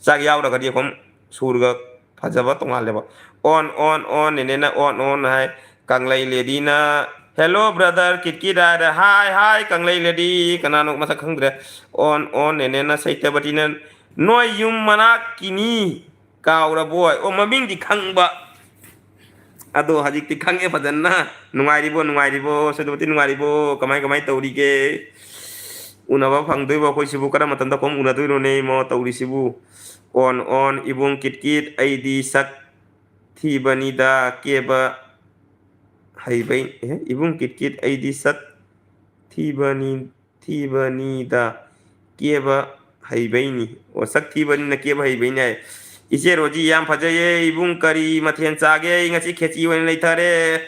ꯆꯥꯛ ꯌꯥꯎꯔꯒꯗꯤ ꯑꯩꯈꯣꯏ ꯁꯨꯔꯒ ꯐꯖꯕ ꯇꯣꯡꯉꯥꯜꯂꯦꯕ ꯑꯣꯟ ꯅꯦꯅꯦꯅ ꯑꯣꯟ ꯍꯥꯏ ꯀꯪꯂꯩ ꯂꯦꯗꯤꯅ ꯍꯦꯜꯂꯣ ꯕ꯭ꯔꯗꯔ ꯀꯤꯠꯀꯤꯠ ꯍꯥꯏꯔꯦ ꯍꯥꯏ ꯀꯪꯂꯩ ꯂꯦꯗꯤ ꯀꯅꯥꯅꯣ ꯃꯁꯛ ꯈꯪꯗ꯭ꯔꯦ ꯑꯣꯟ ꯅꯦꯅꯦꯅ ꯁꯩꯇꯕꯇꯤꯅ ꯅꯣꯏ ꯌꯨꯝ ꯃꯅꯥꯛꯀꯤꯅꯤ ꯀꯥꯎꯔꯕꯣꯏ ꯃꯃꯤꯡꯗꯤ ꯈꯪꯕ ꯑꯗꯣ ꯍꯧꯖꯤꯛꯇꯤ ꯈꯪꯉꯦ ꯐꯖꯅ ꯅꯨꯡꯉꯥꯏꯔꯤꯕꯣ ꯁꯩꯇꯕꯇꯤ ꯅꯨꯡꯉꯥꯏꯔꯤꯕꯣ ꯀꯃꯥꯏ ꯇꯧꯔꯤꯒꯦ ꯎꯅꯕ ꯐꯪꯗꯣꯏꯕ ꯑꯩꯈꯣꯏꯁꯤꯕꯨ ꯀꯔꯝꯕ ꯃꯇꯝꯗ ꯈꯣꯡ ꯎꯅꯗꯣꯏꯅꯣꯅꯦ ꯏꯃꯣ ꯇꯧꯔꯤꯁꯤꯕꯨ ꯑꯣꯟ ꯏꯕꯨꯡ ꯀꯤꯠꯀꯤꯠ ꯑꯩꯗꯤ ꯁꯛ ꯊꯤꯕꯅꯤꯗ ꯀꯦꯕ ꯍꯩꯕꯩ ꯏꯕꯨꯡ ꯀꯤꯠꯀꯤꯠ ꯑꯩꯗꯤ ꯁꯛ ꯊꯤꯕꯅꯤꯗ ꯀꯦꯕ ꯍꯩꯕꯩꯅꯤ ꯁꯛ ꯊꯤꯕꯅꯤꯅ ꯀꯦꯕ ꯍꯩꯕꯩꯅꯤ ꯍꯥꯏ ꯏꯆꯦ ꯔꯣꯖꯤ ꯌꯥꯝ ꯐꯖꯩꯌꯦ ꯏꯕꯨꯡ ꯀꯔꯤ ꯃꯊꯦꯜ ꯆꯥꯒꯦ ꯑꯩ ꯉꯁꯤ ꯈꯦꯆꯤ ꯑꯣꯏꯅ ꯂꯩꯊꯔꯦ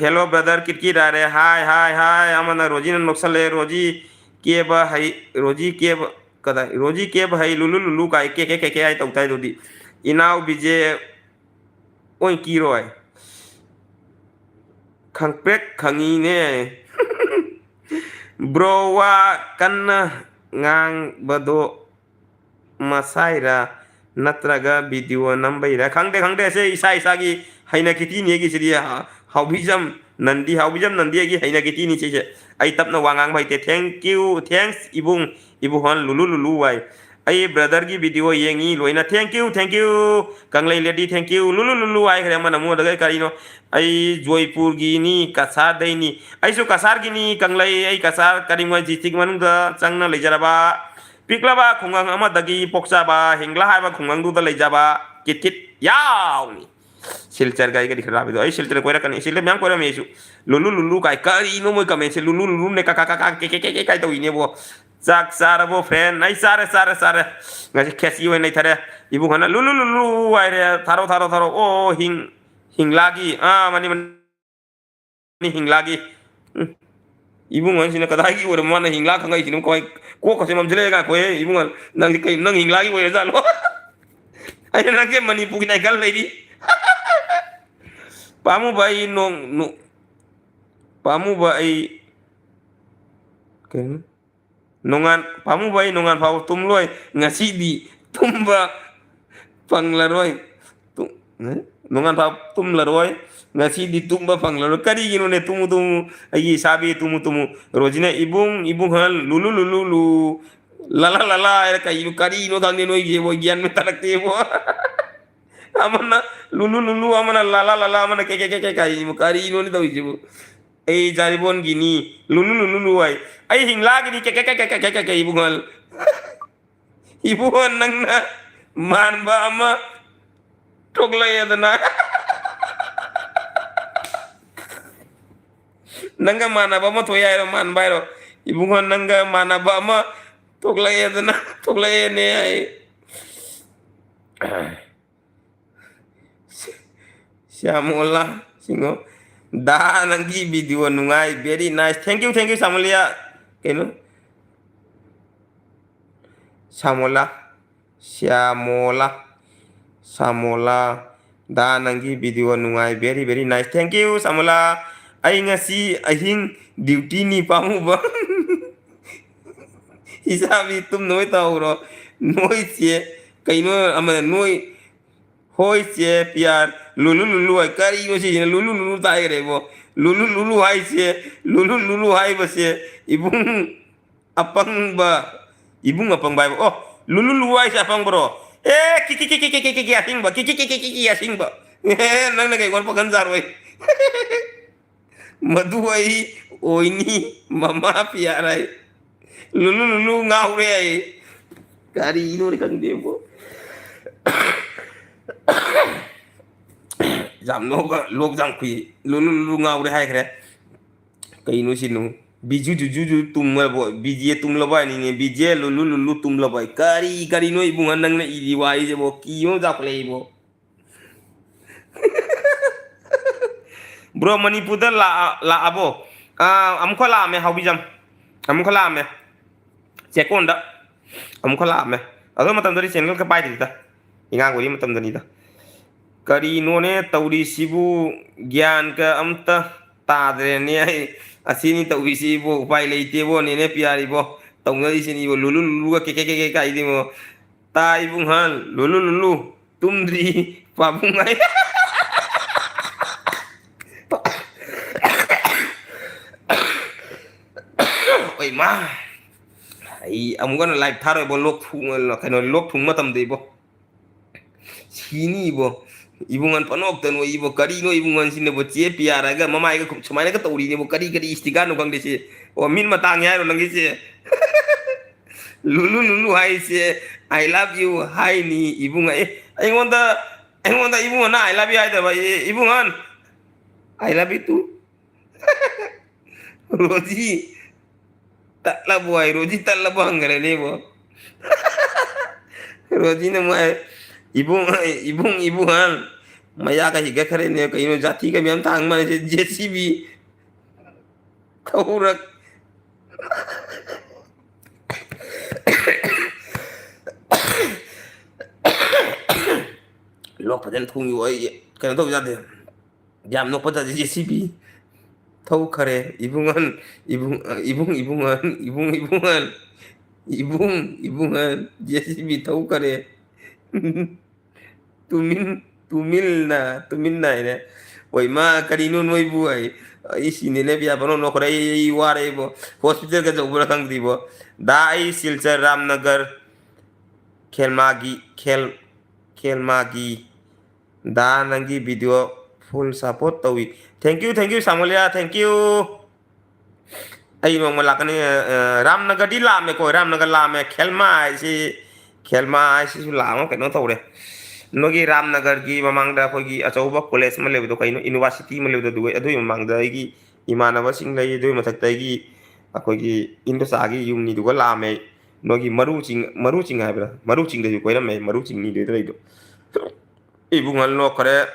ꯍꯦꯜꯂꯣ ꯕ꯭ꯔꯗꯔ ꯀꯤꯠꯀꯤꯠ ꯍꯥꯏꯔꯦ ꯍꯥꯏ ꯑꯃꯅ ꯔꯣꯖꯤꯅ ꯅꯣꯛꯁꯜꯂꯦ ꯔꯣꯖꯤ ꯀꯦꯕ ꯍꯩ ꯂꯨꯂꯨ ꯀꯥꯏ ꯀꯦ ꯍꯥꯏ ꯇꯧ ꯇꯥꯏ ꯑꯗꯨꯗꯤ ꯏꯅꯥꯎꯕꯤꯖꯦ ꯑꯣꯏ ꯀꯤꯔꯣꯏ ꯈꯪꯄ꯭ꯔꯦꯛ ꯈꯪꯉꯤꯅꯦ ꯕ꯭ꯔꯣ ꯋꯥ ꯀꯟꯅ ꯉꯥꯡꯕꯗꯣ ꯃꯁꯥꯏꯔꯥ ꯅꯠꯇ꯭ꯔꯒ ꯚꯤꯗꯤꯑꯣ ꯅꯝꯕꯩꯔꯥ ꯈꯪꯗꯦ ꯁꯦ ꯏꯁꯥꯒꯤ ꯍꯩꯅꯈꯤꯇꯤꯅꯦꯒꯤ ꯁꯤꯗꯤ ꯍꯥꯎꯕꯤꯖꯝ ꯅꯟꯗꯤ ꯑꯩꯒꯤ ꯍꯩꯅꯈꯤꯇꯤꯅꯤ ꯁꯤꯁꯦ ꯑꯩ ꯇꯞꯅ ꯋꯥ ꯉꯥꯡꯕ ꯍꯩꯇꯦ ꯊꯦꯡꯛꯁ ꯏꯕꯨꯡꯍꯜ ꯂꯨꯂꯨ ꯋꯥꯏ ꯑꯩ ꯕ꯭ꯔꯗꯔꯒꯤ ꯚꯤꯗꯤꯑꯣ ꯌꯦꯡꯉꯤ ꯂꯣꯏꯅ thank you Kanglei lady thank you Lulu ꯍꯥꯏꯈ꯭ꯔꯦ ꯑꯃꯅ ꯑꯃꯨꯛ ꯀꯔꯤꯅꯣ ꯑꯩ ꯖꯣꯏꯄꯨꯔꯒꯤꯅꯤ ꯀꯁꯥꯔꯗꯩꯅꯤ ꯑꯩꯁꯨ ꯀꯁꯥꯔꯒꯤꯅꯤ ꯀꯪꯂꯩ ꯑꯩ ꯀꯁꯥꯔ ꯀꯔꯤꯡꯒꯣꯏ ꯗꯤꯁꯇ꯭ꯔꯤꯛ ꯃꯅꯨꯡꯗ ꯆꯪꯅ ꯂꯩꯖꯔꯕ ꯄꯤꯛꯂꯕ ꯈꯨꯡꯒꯪ ꯑꯃꯗꯒꯤ ꯄꯣꯛꯆꯕ ꯍꯤꯡꯒ꯭ꯂꯥ ꯍꯥꯏꯕ ꯈꯨꯡꯒꯪꯗꯨꯗ ꯂꯩꯖꯕ ꯀꯤꯠ ꯌꯥꯎꯅꯤ ꯁꯤꯜꯆꯔꯒ ꯑꯩꯒꯗꯤ ꯈꯔ ꯂꯥꯞꯄꯤꯗꯣ ꯑꯩ ꯁꯤꯜꯆꯔ ꯀꯣꯏꯔꯛꯀꯅꯤ ꯁꯤꯜꯗ ꯃꯌꯥꯝ ꯀꯣꯏꯔꯝꯃꯤ ꯑꯩꯁꯨ ꯂꯨꯂꯨ ꯀꯥꯏ ꯀꯔꯤꯅꯣ ꯃꯣꯏ ꯀꯃꯦꯟꯁꯦ ꯂꯨꯂꯨꯅꯦ ꯀꯥꯏ ꯇꯧꯏꯅꯦꯕꯣ ꯆꯥꯛ ꯆꯥꯔꯕꯣ ꯐ꯭ꯔꯦꯟ ꯑꯩ ꯆꯥꯔꯦ ꯉꯁꯤ ꯈꯦꯆꯤ ꯑꯣꯏꯅ ꯂꯩꯊꯔꯦ ꯏꯕꯨꯡꯍꯜꯅ ꯂꯨꯂꯨ ꯍꯥꯏꯔꯦ ꯊꯥꯔꯣ ꯑꯣ ꯍꯤꯡꯂꯥꯒꯤ ꯍꯤꯡꯂꯥꯒꯤ ꯏꯕꯨꯡꯉꯣꯁꯤꯅ ꯀꯗꯥꯏꯒꯤ ꯑꯣꯏꯔꯕ ꯃꯥꯅ ꯍꯤꯡꯂꯥ ꯈꯪꯉꯛꯏꯁꯤꯅ ꯀꯃꯥꯏ ꯀꯣꯛꯀꯁꯦ ꯃꯝꯁꯤꯜꯂꯛꯑꯦ ꯀꯣꯏ ꯏꯕꯨꯡꯉꯣ ꯅꯪꯗꯤ ꯀꯩ ꯅꯪ ꯍꯤꯡꯂꯥꯒꯤ ꯑꯣꯏꯔꯖꯥꯠꯂꯣ ꯑꯩꯅ ꯅꯪꯁꯦ ꯃꯅꯤꯄꯨꯔꯒꯤ ꯅꯥꯏꯀꯜ ꯂꯩꯔꯤ Pamuba ay pamuba ay kayno nungan pamuba ay nungan pa tumloy ngasidi tumba panglaroy tum nungan pa tumlaroy ngasidi tumba panglaroy kari gino ne tumu ay sabi tumu rojina ibung hal lulu lulu lu lala lala era kayu kari no kang no ye bo gian me tanak te bo amana lulu amana lala amana ke kayu kari no ni tahu je bo jaribon gini lulu ay ay hingla gini ke ibung hal ibung nang na man ba ama togla ya na nangga mana ba mo toya man ba ro ibung nangga mana ba ma togla ya na togla ya ne ay siamola singo da nangi video nungai very nice thank you samulia keno samola da nangi video nungai very nice thank you samola ai ngasi ahing duty ni pamu ba isabi tum noi tauro noi che kaino ama noi hoi che piar lulu ai kari no si lulu tai rebo lulu hai che lulu hai ba se ibung apang ba oh lulu hai sa apang bro kiki asing ba kiki asing ba nang na kai kon pakan jar wai madu ai oini mama piarai lulu ngau re ai kari no kan debo jam no ga lok jang kui lulu ngau re hai kre kai no sinu biju tum bo bije tum lo ba ni bije lulu tum lo ba kari no ibung nang na iri wai je bo kiyo ja play bo bro manipur da la abo am ko la me haubi jam am ko la me sekonda am ko la me ado matam dari channel ka pai dita inga gori matam dani da kari no ne tauri sibu gyan ka amta tadre ne asini tauri sibu pai leite bo ne piari bo tongari sini bo lulu ka ke kai di mo ta ibung han lulu tumdri pabungai oi ma ai am gonna like tharo bo lok thung la kano lok thung matam de bo sini bo ibungan panok tan ibo kari no ibungan sine bo che piara ga mamai ga chumai ga tauri ne bo kari istigan no gang de se o min matang ya ro nang se lulu hai se I love you hai ni ibunga ai ngonda ibunga na I love you ai da ba ibungan I love you too roji tak la boy roji tak la bang gare le bo roji ne mai ibungan maya ka higa khare ne ka ino jati ka miam tang ma je JCB thaurak lok paden thung yu ai ka to ja de jam no pada JCB thau khare ibungan JCB thau khare tumin na ine oi ma kari no noi bu ai isi ne le bia bano no kore i ware bo hospital ka jo bura kang di bo dai silchar ramnagar khelmagi da nangi video full support tawi thank you samulia thank you ai no malakani ramnagar di la me ko ramnagar la me khelma ai si la mo ke no tawre nogi ramnagar gi mamangda khogi achauba college ma lebu kaino university ma lebu du adu mamangda gi imanaba sing lei du mathakta gi akhogi indo sagi yumni du la me nogi maru ching haibra maru ching de ko me maru ching ni de do ibungal no kare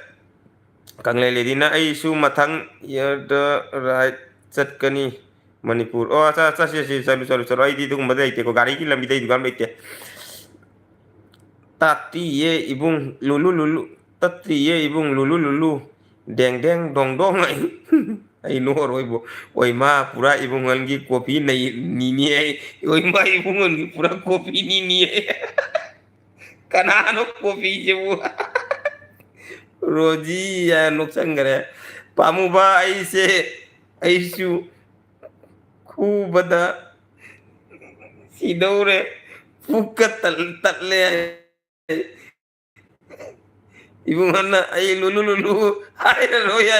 kangle le dina ai su mathang year the right chatkani manipur oh sa si salu ai di du madai te ko gari ki lambi dai du gam bete tati ye ibung lulu tati ye ibung lulu Deng deng dong dong ai no roi bo oi ma pura ibungan gi kopi nei ni ni ai oi ma ibungan gi pura kopi ni ni ai kanano kopi je bu roji ya nok sangare pamu ba ai se ai su ku bada si daure fukat tal le ibungan na ai lulu lulu ai lo ya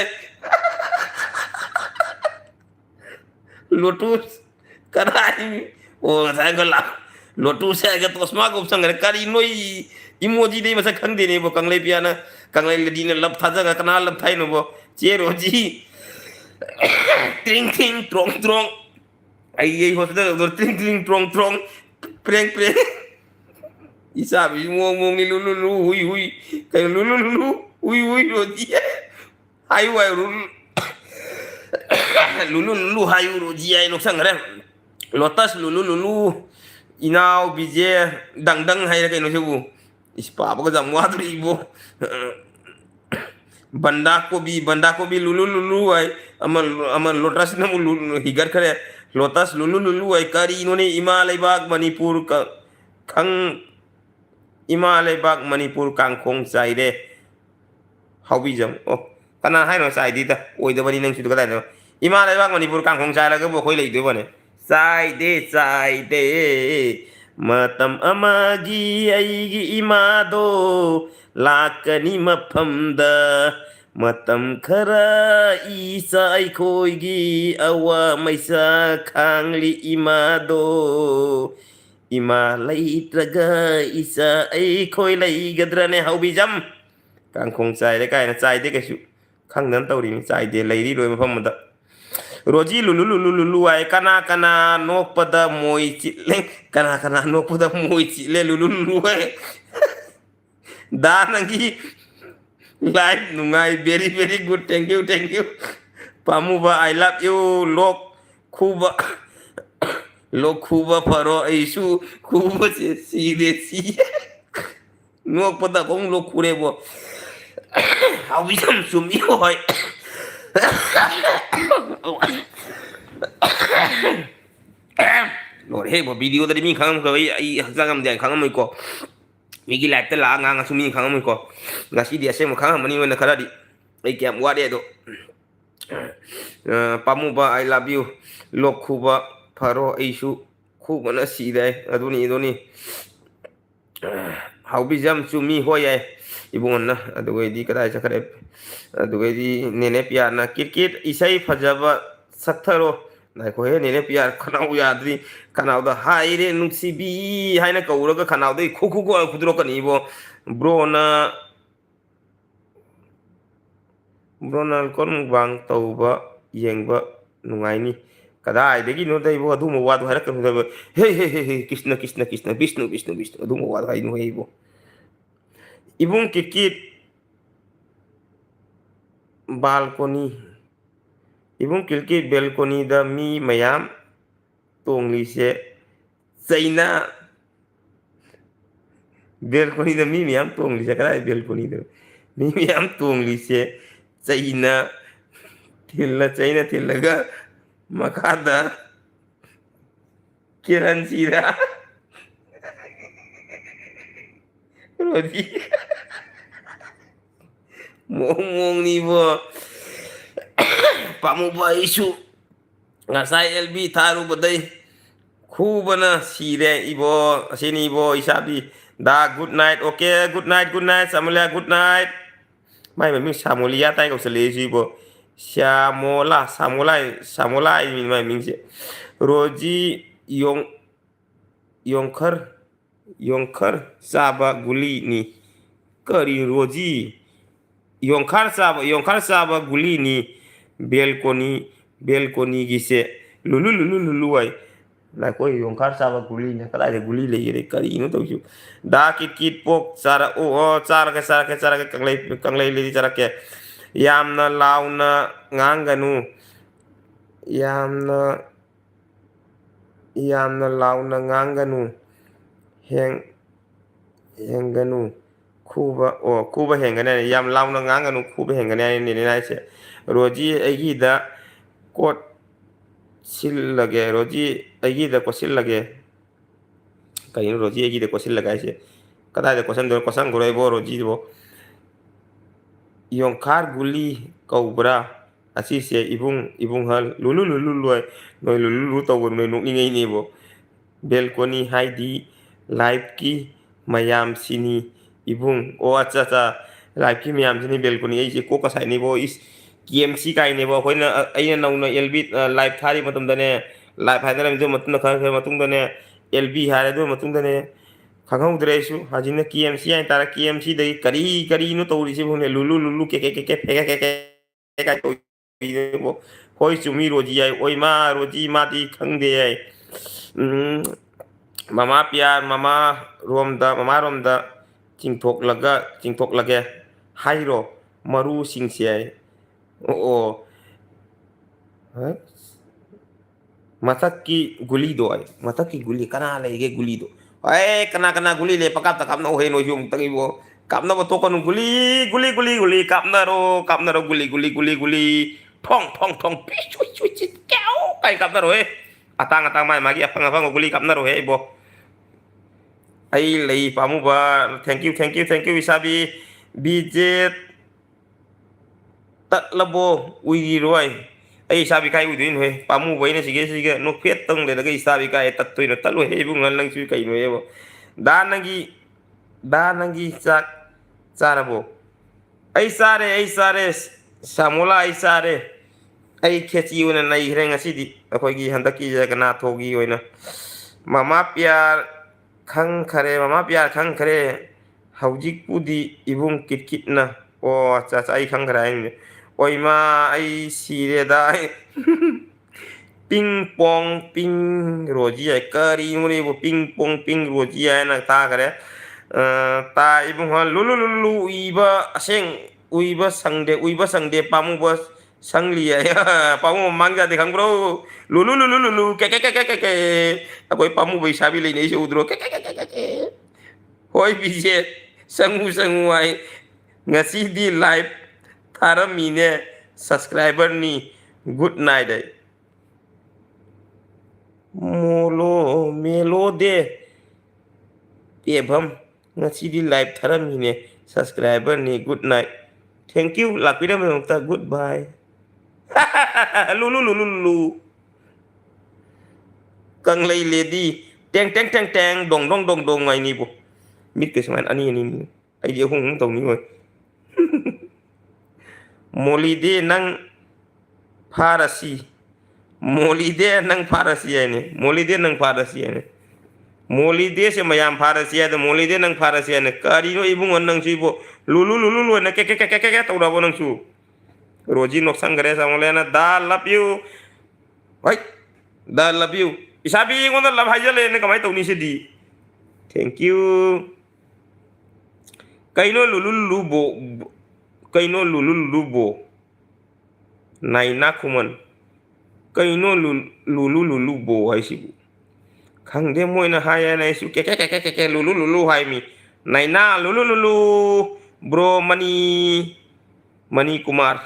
lotus karai oh saya gelap lotus saya ke tos ma ko sangare kari noi emoji dei masa khang de ne bo kanglai piana kanglai le dina lap tha jaga kana lap thai no bo che roji ting ting trong trong ai ai ho da do ting ting trong trong preng preng isa bi mo mo ni lu lu lu hui hui kai lu lu lu hui hui roji ai wai lu lulu lulu hayu roji ai no sangare lotus lulu lulu inau bije dang dang hay kai no sebu ispa ba jam wa tri ibo banda ko bi lulu lulu ai amal amal lotus na lulu higar kare lotus lulu lulu ai kari no ne imalai bag manipur ka khang imalai bag manipur kangkong sai de haubi jam oh kana hai no sai di ta oi da bani nang su ka da no imalai bag manipur kangkong sai la ga bo khoi lai de bane sai de matam amagi aigi imado lakani mafamda matam khara isa aikoigi awa maisa khangli imado ima laitraga isa aikoi laigadrane haubi jam kangkong sai de kai na sai de ka su khang nan tawri ni sai de lairi loi mafam da roji lulu lulu lulu ai kana kana nok pada moi chileng kana kana nok pada moi chile lulu lulu ai da nangi live nungai very very good thank you pamu ba I love you lok kuba lok kuba paro isu kuba si de si nok pada kong lok kure bo hawi sam sumi hoi lord he bo video da mi khang ko ai hakjang am dan khang am ko mi gi live ta la ngang su mi khang am ko ngasi dia se mo khang mani wana kara di ai kyam wa de do pamu ba I love you lok khuba pharo isu khu na si dai aduni how bi jam su mi hoye ibon na adugai di kada chakare adugai di nene pya na kirkit isai phajaba satharo na ko he nene pya khanau yadri khanau da haire nuksi bi haina kaura ga khanau dai khu khu go khudro ka ni bo bro na kon bang tauba yengba nungai ni kada ai degi no dai bo adu mo wadu harak no da he krishna krishna krishna vishnu adu mo wadu hai no he bo ibung kirkit balkoni ibung kirkit balkoni da mi mayam tongli se zaina balkoni da mi mayam tongli se kada balkoni da mi mayam tongli se zaina tilla ga makada kiran sira rodi mong ni bo pamu ba isu ngasai LB taru badai khubana sire ibo asini ibo isabi da good night okay good night samulia good night mai mình samulia tai ko sele ji bo samola ini mai mình se roji yongkar saba guli ni kari roji yongkar saba guli ni belkoni gise lulu ai la ko yongkar saba guli ne kala de guli le yere kari no to da kit pok sara o sara ke kanglai le sara ke yamna launa nganganu yamna launa nganganu henganu ꯈꯨꯕ ꯑꯣ ꯈꯨꯕ ꯍꯦꯟꯒꯅꯤ ꯍꯥꯏꯅꯤ ꯌꯥꯝ ꯂꯥꯎꯅ ꯉꯥꯡꯒꯅꯨ ꯈꯨꯕ ꯍꯦꯟꯒꯅꯤ ꯍꯥꯏꯅꯤꯅꯦ ꯍꯥꯏꯁꯦ ꯔꯣꯖꯤ ꯑꯩꯒꯤꯗ ꯀꯣꯠ ꯁꯤꯜꯂꯒꯦ ꯔꯣꯖꯤ ꯑꯩꯒꯤꯗ ꯀꯣꯠꯁꯤꯜꯂꯒꯦ ꯀꯩꯅꯣ ꯔꯣꯖꯤ ꯑꯩꯒꯤꯗ ꯀꯣꯠꯁꯤꯜꯂꯒ ꯍꯥꯏꯁꯦ ꯀꯗꯥꯏꯗ ꯀꯣꯠꯁꯟꯗꯣꯏꯅꯣ ꯀꯣꯠꯁꯟꯈ꯭ꯔꯣ ꯏꯕꯣ ꯔꯣꯖꯤꯕꯣ ꯌꯣꯡꯈꯥꯔ ꯒꯨꯂꯤ ꯀꯧꯕ꯭ꯔꯥ ꯑꯁꯤꯁꯦ ꯏꯕꯨꯡꯍꯜ ꯂꯨꯂꯨ ꯂꯨꯂꯨ ꯂꯣꯏ ꯅꯣꯏ ꯂꯨꯂꯨ ꯂꯨꯂꯨ ꯇꯧꯕ ꯅꯣꯏ ꯅꯣꯛꯅꯤꯡꯉꯩꯅꯦꯕꯣ ꯕꯦꯜꯀꯣꯅꯤ ꯍꯥꯏꯗꯤ ꯂꯥꯏꯐꯀꯤ ꯃꯌꯥꯝꯁꯤꯅꯤ ꯏꯕꯨꯡ ꯑꯣ ꯑꯠꯆꯥ ꯑꯠꯆꯥ ꯂꯥꯏꯐꯀꯤ ꯃꯌꯥꯝꯁꯤꯅꯤ ꯕꯦꯜꯀꯣꯅꯤ ꯑꯩꯁꯦ ꯀꯣꯛꯀ ꯁꯥꯏꯅꯤꯕꯣ ꯏꯁ ꯀꯤ ꯑꯦꯝ ꯁꯤ ꯀꯥꯏꯅꯦꯕ ꯑꯩꯅ ꯅꯧꯅ ꯑꯦꯜ ꯕꯤ ꯂꯥꯏꯐ ꯊꯥꯔꯤ ꯃꯇꯝꯗꯅꯦ ꯂꯥꯏꯐ ꯍꯥꯏꯗꯅ ꯃꯇꯨꯡꯗ ꯈꯔ ꯃꯇꯨꯡꯗꯅꯦ ꯑꯦꯜ ꯕꯤ ꯍꯥꯏꯔꯦ ꯑꯗꯨ ꯃꯇꯨꯡꯗꯅꯦ ꯈꯪꯍꯧꯗ꯭ꯔꯦ ꯑꯩꯁꯨ ꯍꯧꯖꯤꯛꯅ ꯀꯦ ꯑꯦꯝ ꯁꯤ ꯍꯥꯏꯇꯥꯔꯦ ꯀꯦ ꯑꯦꯝ ꯁꯤꯗꯒꯤ ꯀꯔꯤꯅꯣ ꯇꯧꯔꯤꯁꯤꯕꯨꯅꯦ ꯂꯨꯂꯨ ꯂꯨꯂꯨ ꯍꯣꯏ ꯆꯨꯝꯃꯤ ꯔꯣꯖꯤ ꯌꯥꯏ ꯑꯣꯏ ꯃꯥ ꯔꯣꯖꯤ ꯃꯥꯗꯤ ꯈꯪꯗꯦ ꯌꯥꯏ ꯃꯃꯥ ꯄꯤꯌꯥꯔ ꯃꯃꯥꯔꯣꯝꯗ ꯆꯤꯡꯊꯣꯛꯂꯒꯦ ꯍꯥꯏꯔꯣ ꯃꯔꯨꯁꯤꯡꯁꯦ ꯑꯣ ꯃꯊꯛꯀꯤ ꯒꯨꯂꯤꯗꯣ ꯃꯊꯛꯀꯤ ꯒꯨꯂꯤ ꯀꯅꯥ ꯂꯩꯒꯦ ꯒꯨꯂꯤꯗꯣ ꯀꯅꯥ ꯒꯨꯂꯤ ꯂꯩ ꯄꯀꯥꯞꯇ ꯀꯥꯞꯅꯧ ꯍꯦ ꯅꯣꯏꯁꯨ ꯑꯃꯨꯛꯇꯪ ꯏꯕꯣ ꯀꯥꯞꯅꯕ ꯇꯣꯛꯀꯅꯨ ꯒꯨꯂꯤ ꯀꯥꯞꯅꯔꯣ ꯒꯨꯂꯤ ꯊꯣꯡ ꯀꯥꯏ ꯀꯥꯞꯅꯔꯣꯍꯦ ꯑꯇꯥꯡ ꯃꯥꯒꯤ ꯑꯐꯪ ꯒꯨꯂꯤ ꯀꯥꯞꯅꯔꯣꯍꯦ ꯏꯕꯣ ꯑꯩ ꯂꯩ ꯄꯥꯝꯃꯨꯕ ꯊꯦꯡꯀ꯭ꯌꯨ ꯏꯁꯥꯕꯤ ꯕꯤꯖꯦꯠ ꯇꯠꯂꯕꯣ ꯎꯏꯔꯣꯏ ꯑꯩ ꯏꯁꯥꯕꯤ ꯀꯥꯏ ꯎꯏꯗꯣꯏꯅꯣ ꯄꯥꯃꯨꯕ ꯑꯩꯅ ꯁꯤꯒ ꯅꯣꯛꯐꯦꯠꯇꯪ ꯂꯩꯔꯒ ꯏꯁꯥꯕꯤ ꯀꯥꯏ ꯇꯠꯇꯣꯏꯅꯣ ꯇꯠꯂꯣꯏ ꯏꯕꯨꯡꯉꯣ ꯅꯪꯁꯨ ꯀꯩꯅꯣꯕꯣ ꯅꯪꯒꯤ ꯆꯥꯛ ꯆꯥꯔꯕꯣ ꯑꯩ ꯆꯥꯔꯦ ꯁꯥꯃꯣꯂꯥ ꯑꯩ ꯆꯥꯔꯦ ꯑꯩ ꯈꯦꯆꯤ ꯑꯣꯏꯅ ꯅꯩꯈ꯭ꯔꯦ ꯉꯁꯤꯗꯤ ꯑꯩꯈꯣꯏꯒꯤ ꯍꯟꯗꯛꯀꯤ ꯖꯒꯅꯥꯊꯣꯒꯤ ꯑꯣꯏꯅ ꯃꯃꯥ ꯄꯤꯌꯥꯔ ꯈꯪꯈ꯭ꯔꯦ ꯍꯧꯖꯤꯛꯄꯨꯗꯤ ꯏꯕꯨꯡ ꯀꯤꯠꯅ ꯑꯣ ꯑꯠꯆꯥ ꯑꯩ ꯈꯪꯈ꯭ꯔꯦ ꯍꯥꯏꯅꯦ ꯍꯣꯏ ꯏꯃꯥ ꯑꯩ ꯁꯤꯔꯦꯗ ꯄꯤꯡ ꯄꯣꯡ ꯄꯤꯡ ꯔꯣꯖꯤ ꯍꯥꯏ ꯀꯔꯤꯅꯣꯅꯦꯕꯨ ꯄꯤꯡ ꯄꯣꯡ ꯄꯤꯡ ꯔꯣꯖꯤ ꯍꯥꯏꯅ ꯇꯥꯈꯔꯦ ꯏꯕꯨꯡꯉꯣ ꯂꯨꯂꯨ ꯂꯨꯂꯨ ꯎꯏꯕ ꯁꯪꯗꯦ ꯄꯥꯝꯃꯨꯕ ꯁꯪꯂꯤ ꯄꯥꯃꯨꯡ ꯃꯥꯡꯖꯗꯦ ꯈꯪꯕ꯭ꯔꯣ ꯂꯨꯂꯨ ꯑꯩꯈꯣꯏ ꯄꯥꯃꯨꯕꯩ ꯏꯁꯥꯕꯤ ꯂꯩꯅꯩꯁꯦ ꯎꯗ꯭ꯔꯣ ꯍꯣꯏ ꯕꯤꯖꯦ ꯆꯪꯉꯨ ꯍꯥꯏ ꯉꯁꯤꯗꯤ ꯂꯥꯏꯚ ꯊꯥꯔꯝꯃꯤꯅꯦ ꯁꯕꯁꯀ꯭ꯔꯥꯏꯕꯔꯅꯤ ꯒꯨꯗ ꯅꯥꯏꯠ ꯑꯩ ꯃꯦꯂꯣꯗꯦ ꯄꯦꯐꯝ ꯉꯁꯤꯗꯤ ꯂꯥꯏꯚ ꯊꯥꯔꯝꯃꯤꯅꯦ ꯁꯕꯁꯀ꯭ꯔꯥꯏꯕꯔꯅꯤ ꯒꯨꯗ ꯅꯥꯏꯠ ꯊꯦꯡꯀ꯭ꯌꯨ ꯂꯥꯛꯄꯤꯔꯝꯃꯤꯗꯃꯛꯇ good bye Lulu Kanglei lady ꯇꯦꯡ ꯗꯣꯡ ꯍꯥꯏꯅꯤꯕꯨ ꯃꯤꯠꯀ ꯁꯨꯃꯥꯏꯅ ꯑꯅꯤ ꯑꯩꯗꯤ ꯑꯍꯨꯝ ꯇꯧꯅꯤꯡꯉꯣꯏ ꯃꯣꯂꯤꯗꯦ ꯅꯪ ꯐꯥꯔꯁꯤ ꯍꯥꯏꯅꯦ ꯃꯣꯂꯤꯗꯦꯁꯦ ꯃꯌꯥꯝ ꯐꯥꯔꯁꯤ ꯍꯥꯏꯗ ꯃꯣꯂꯤꯗꯦ ꯅꯪ ꯐꯥꯔꯁꯤ ꯍꯥꯏꯅ ꯀꯔꯤꯅꯣ ꯏꯕꯨꯡꯉꯣ ꯅꯪꯁꯨ ꯏꯕꯣ ꯂꯨꯂꯨ ꯂꯣꯏꯅ ꯇꯧꯔꯕꯣ ꯅꯪꯁꯨ ꯔꯣꯖꯤ ꯅꯣꯛꯁꯟꯈ꯭ꯔꯦ ꯁꯥꯃꯣꯂꯦꯅ ꯗꯥ ꯂꯞ ꯌꯨ ꯍꯣꯏ ꯗ ꯂꯚ ꯌꯨ ꯏꯁꯥꯕꯤ ꯑꯩꯉꯣꯟꯗ ꯂꯚ ꯍꯥꯏꯖꯜꯂꯦꯅ ꯀꯃꯥꯏꯅ ꯇꯧꯅꯤ ꯁꯤꯗꯤ ꯊꯦꯡꯀ꯭ꯌꯨ ꯀꯩꯅꯣ ꯂꯨꯂꯨ ꯅꯥꯏꯅꯥ ꯈꯨꯃꯟ ꯀꯩꯅꯣ ꯂꯨꯂꯨ ꯕꯣ ꯍꯥꯏꯁꯤꯕꯨ ꯈꯪꯗꯦ ꯃꯣꯏꯅ ꯍꯥꯏꯌꯦꯅ ꯑꯩꯁꯨ ꯂꯨꯂꯨ ꯍꯥꯏꯃꯤ ꯅꯥꯏꯅꯥ Lulu bro Mani Kumar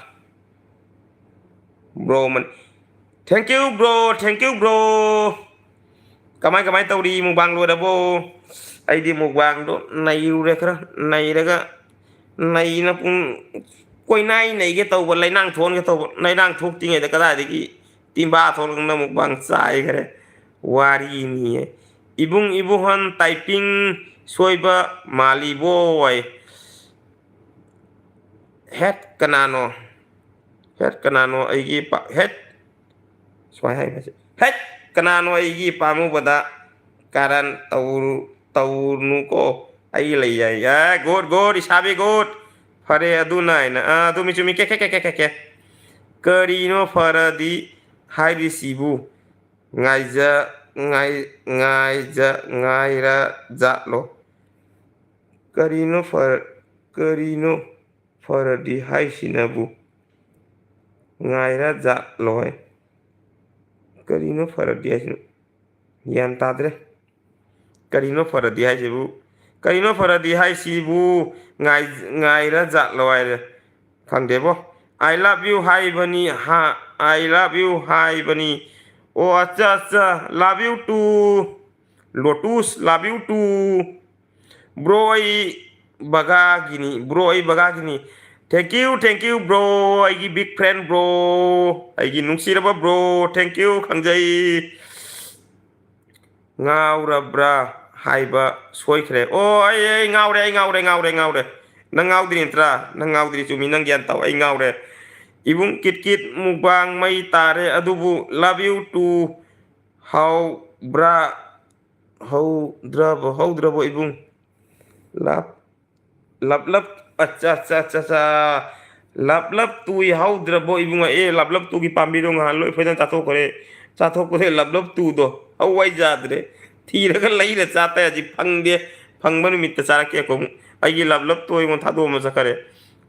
thank you bro ꯀꯃꯥꯏ ꯇꯧꯔꯤ ꯃꯨꯛꯕꯥꯡ ꯂꯣꯏꯔꯕꯣ ꯑꯩꯗꯤ ꯃꯨꯛꯕꯥꯡꯗꯣ ꯅꯩꯔꯨꯔꯦ ꯈꯔ ꯅꯩꯅ ꯄꯨꯡ ꯀꯣꯏꯅꯥꯏ ꯅꯩꯒꯦ ꯇꯧꯕ ꯂꯩꯅꯥꯡ ꯊꯣꯛꯍꯟꯒꯦ ꯇꯧꯕ ꯂꯩꯅꯥꯡ ꯊꯣꯛꯇ꯭ꯔꯤꯉꯩꯗ ꯀꯗꯥꯏꯗꯒꯤ ꯇꯤꯝꯕꯥ ꯊꯣꯛꯂꯛꯅ ꯃꯨꯛꯕꯥꯡ ꯆꯥꯏꯈꯔꯦ ꯋꯥꯔꯤꯅꯤꯌꯦ ꯏꯕꯨꯡꯍꯟ ꯇꯥꯏꯄꯤꯡ ꯁꯣꯏꯕ ꯃꯥꯜꯂꯤꯕꯣꯏ ꯀꯅꯥꯅꯣ ꯑꯩꯒꯤ ꯁꯨꯃꯥꯏꯅ ꯍꯥꯏꯕꯁꯦ ꯀꯅꯥꯅꯣ ꯑꯩꯒꯤ ꯄꯥꯝꯃꯨꯕꯗ ꯀꯥꯔꯟ ꯇꯧꯅꯨꯀꯣ ꯑꯩ ꯂꯩ ꯌꯥꯏ ꯒꯣꯠ ꯏꯁꯥꯕꯤ ꯒꯣꯠ ꯐꯔꯦ ꯑꯗꯨꯅ ꯑꯩꯅ ꯆꯨꯝꯃꯤ ꯀꯔꯤꯅꯣ ꯐꯔꯗꯤ ꯍꯥꯏꯔꯤꯁꯤꯕꯨ ꯉꯥꯏꯔꯖꯥꯠꯂꯣ ꯀꯔꯤꯅꯣ ꯐꯔꯗꯤ ꯍꯥꯏꯁꯤꯅꯕꯨ ꯉꯥꯏꯔꯖꯥꯠꯂꯣꯏ ꯀꯔꯤꯅꯣ ꯐꯔꯗꯤ ꯍꯥꯏꯁꯤꯅ ꯒ꯭ꯌꯥꯟ ꯇꯥꯗ꯭ꯔꯦ ꯀꯔꯤꯅꯣ ꯐꯔꯗꯤ ꯍꯥꯏꯁꯤꯕꯨ ꯀꯩꯅꯣ ꯐꯔꯗꯤ ꯍꯥꯏꯁꯤꯕꯨ ꯉꯥꯏꯔ ꯖꯥꯠꯂꯣ ꯍꯥꯏꯔꯦ ꯈꯪꯗꯦꯕꯣ ꯑꯥꯏ ꯂꯚ ꯌꯨ ꯍꯥꯏꯕꯅꯤ ꯑꯥꯏ ꯂꯚ ꯌꯨ ꯍꯥꯏꯕꯅꯤ ꯑꯣ ꯑꯠꯆꯥ ꯑꯠꯆꯥ love you too Lotus love you too bro ꯑꯩ ꯕꯒꯥꯒꯤꯅꯤ ꯊꯦꯡꯀ꯭ꯌꯨ ꯕ꯭ꯔꯣ ꯑꯩꯒꯤ ꯕꯤꯛ ꯐ꯭ꯔꯦꯟ ꯕ꯭ꯔꯣ ꯑꯩꯒꯤ ꯅꯨꯡꯁꯤꯔꯕ ꯕ꯭ꯔꯣ ꯊꯦꯡꯀ꯭ꯌꯨ ꯈꯪꯖꯩ ꯉꯥꯎꯔꯕ꯭ꯔꯥ ꯍꯥꯏꯕ ꯁꯣꯏꯈ꯭ꯔꯦ ꯑꯣ ꯑꯩ ꯉꯥꯎꯔꯦ ꯅꯪ ꯉꯥꯎꯗ꯭ꯔꯤ ꯅꯠꯇ꯭ꯔꯥ ꯅꯪ ꯉꯥꯎꯗ꯭ꯔꯤ ꯆꯨꯝꯃꯤ ꯅꯪ ꯒ꯭ꯌꯥꯟ ꯇꯧ ꯑꯩ ꯉꯥꯎꯔꯦ ꯏꯕꯨꯡ ꯀꯤꯠ ꯀꯤꯠ ꯃꯨꯛꯕꯥꯡ ꯃꯩ ꯇꯥꯔꯦ ꯑꯗꯨꯕꯨ ꯂꯚ ꯌꯨ ꯇꯨ ꯍꯥꯎꯕ꯭ꯔꯥ ꯍꯧꯗ꯭ꯔꯕꯣ ꯏꯕꯨꯡ ꯂꯞ ꯂꯞ ꯑꯠꯆꯥ ꯂꯞ ꯇꯨ ꯍꯧꯗ꯭ꯔꯕꯣ ꯏꯕꯨꯡꯉꯣ ꯂꯞ ꯇꯨꯒꯤ ꯄꯥꯝꯕꯤꯗꯣ ꯉꯍꯥꯟ ꯂꯣꯏ ꯐꯖꯅ ꯆꯥꯊꯣꯛꯄꯁꯦ ꯂꯞ ꯇꯨꯗꯣ ꯍꯧꯋꯥꯏ ꯌꯥꯗ꯭ꯔꯦ ꯊꯤꯔꯒ ꯂꯩꯔ ꯆꯥꯇ ꯍꯧꯖꯤꯛ ꯐꯪꯗꯦ ꯐꯪꯕ ꯅꯨꯃꯤꯠꯇ ꯆꯥꯔꯛꯀꯦꯀꯣ ꯑꯃꯨꯛ ꯑꯩꯒꯤ ꯂꯞ ꯇꯨ ꯑꯩꯉꯣꯟꯗ ꯊꯥꯗꯣꯛꯑꯝꯃ ꯆꯠꯈꯔꯦ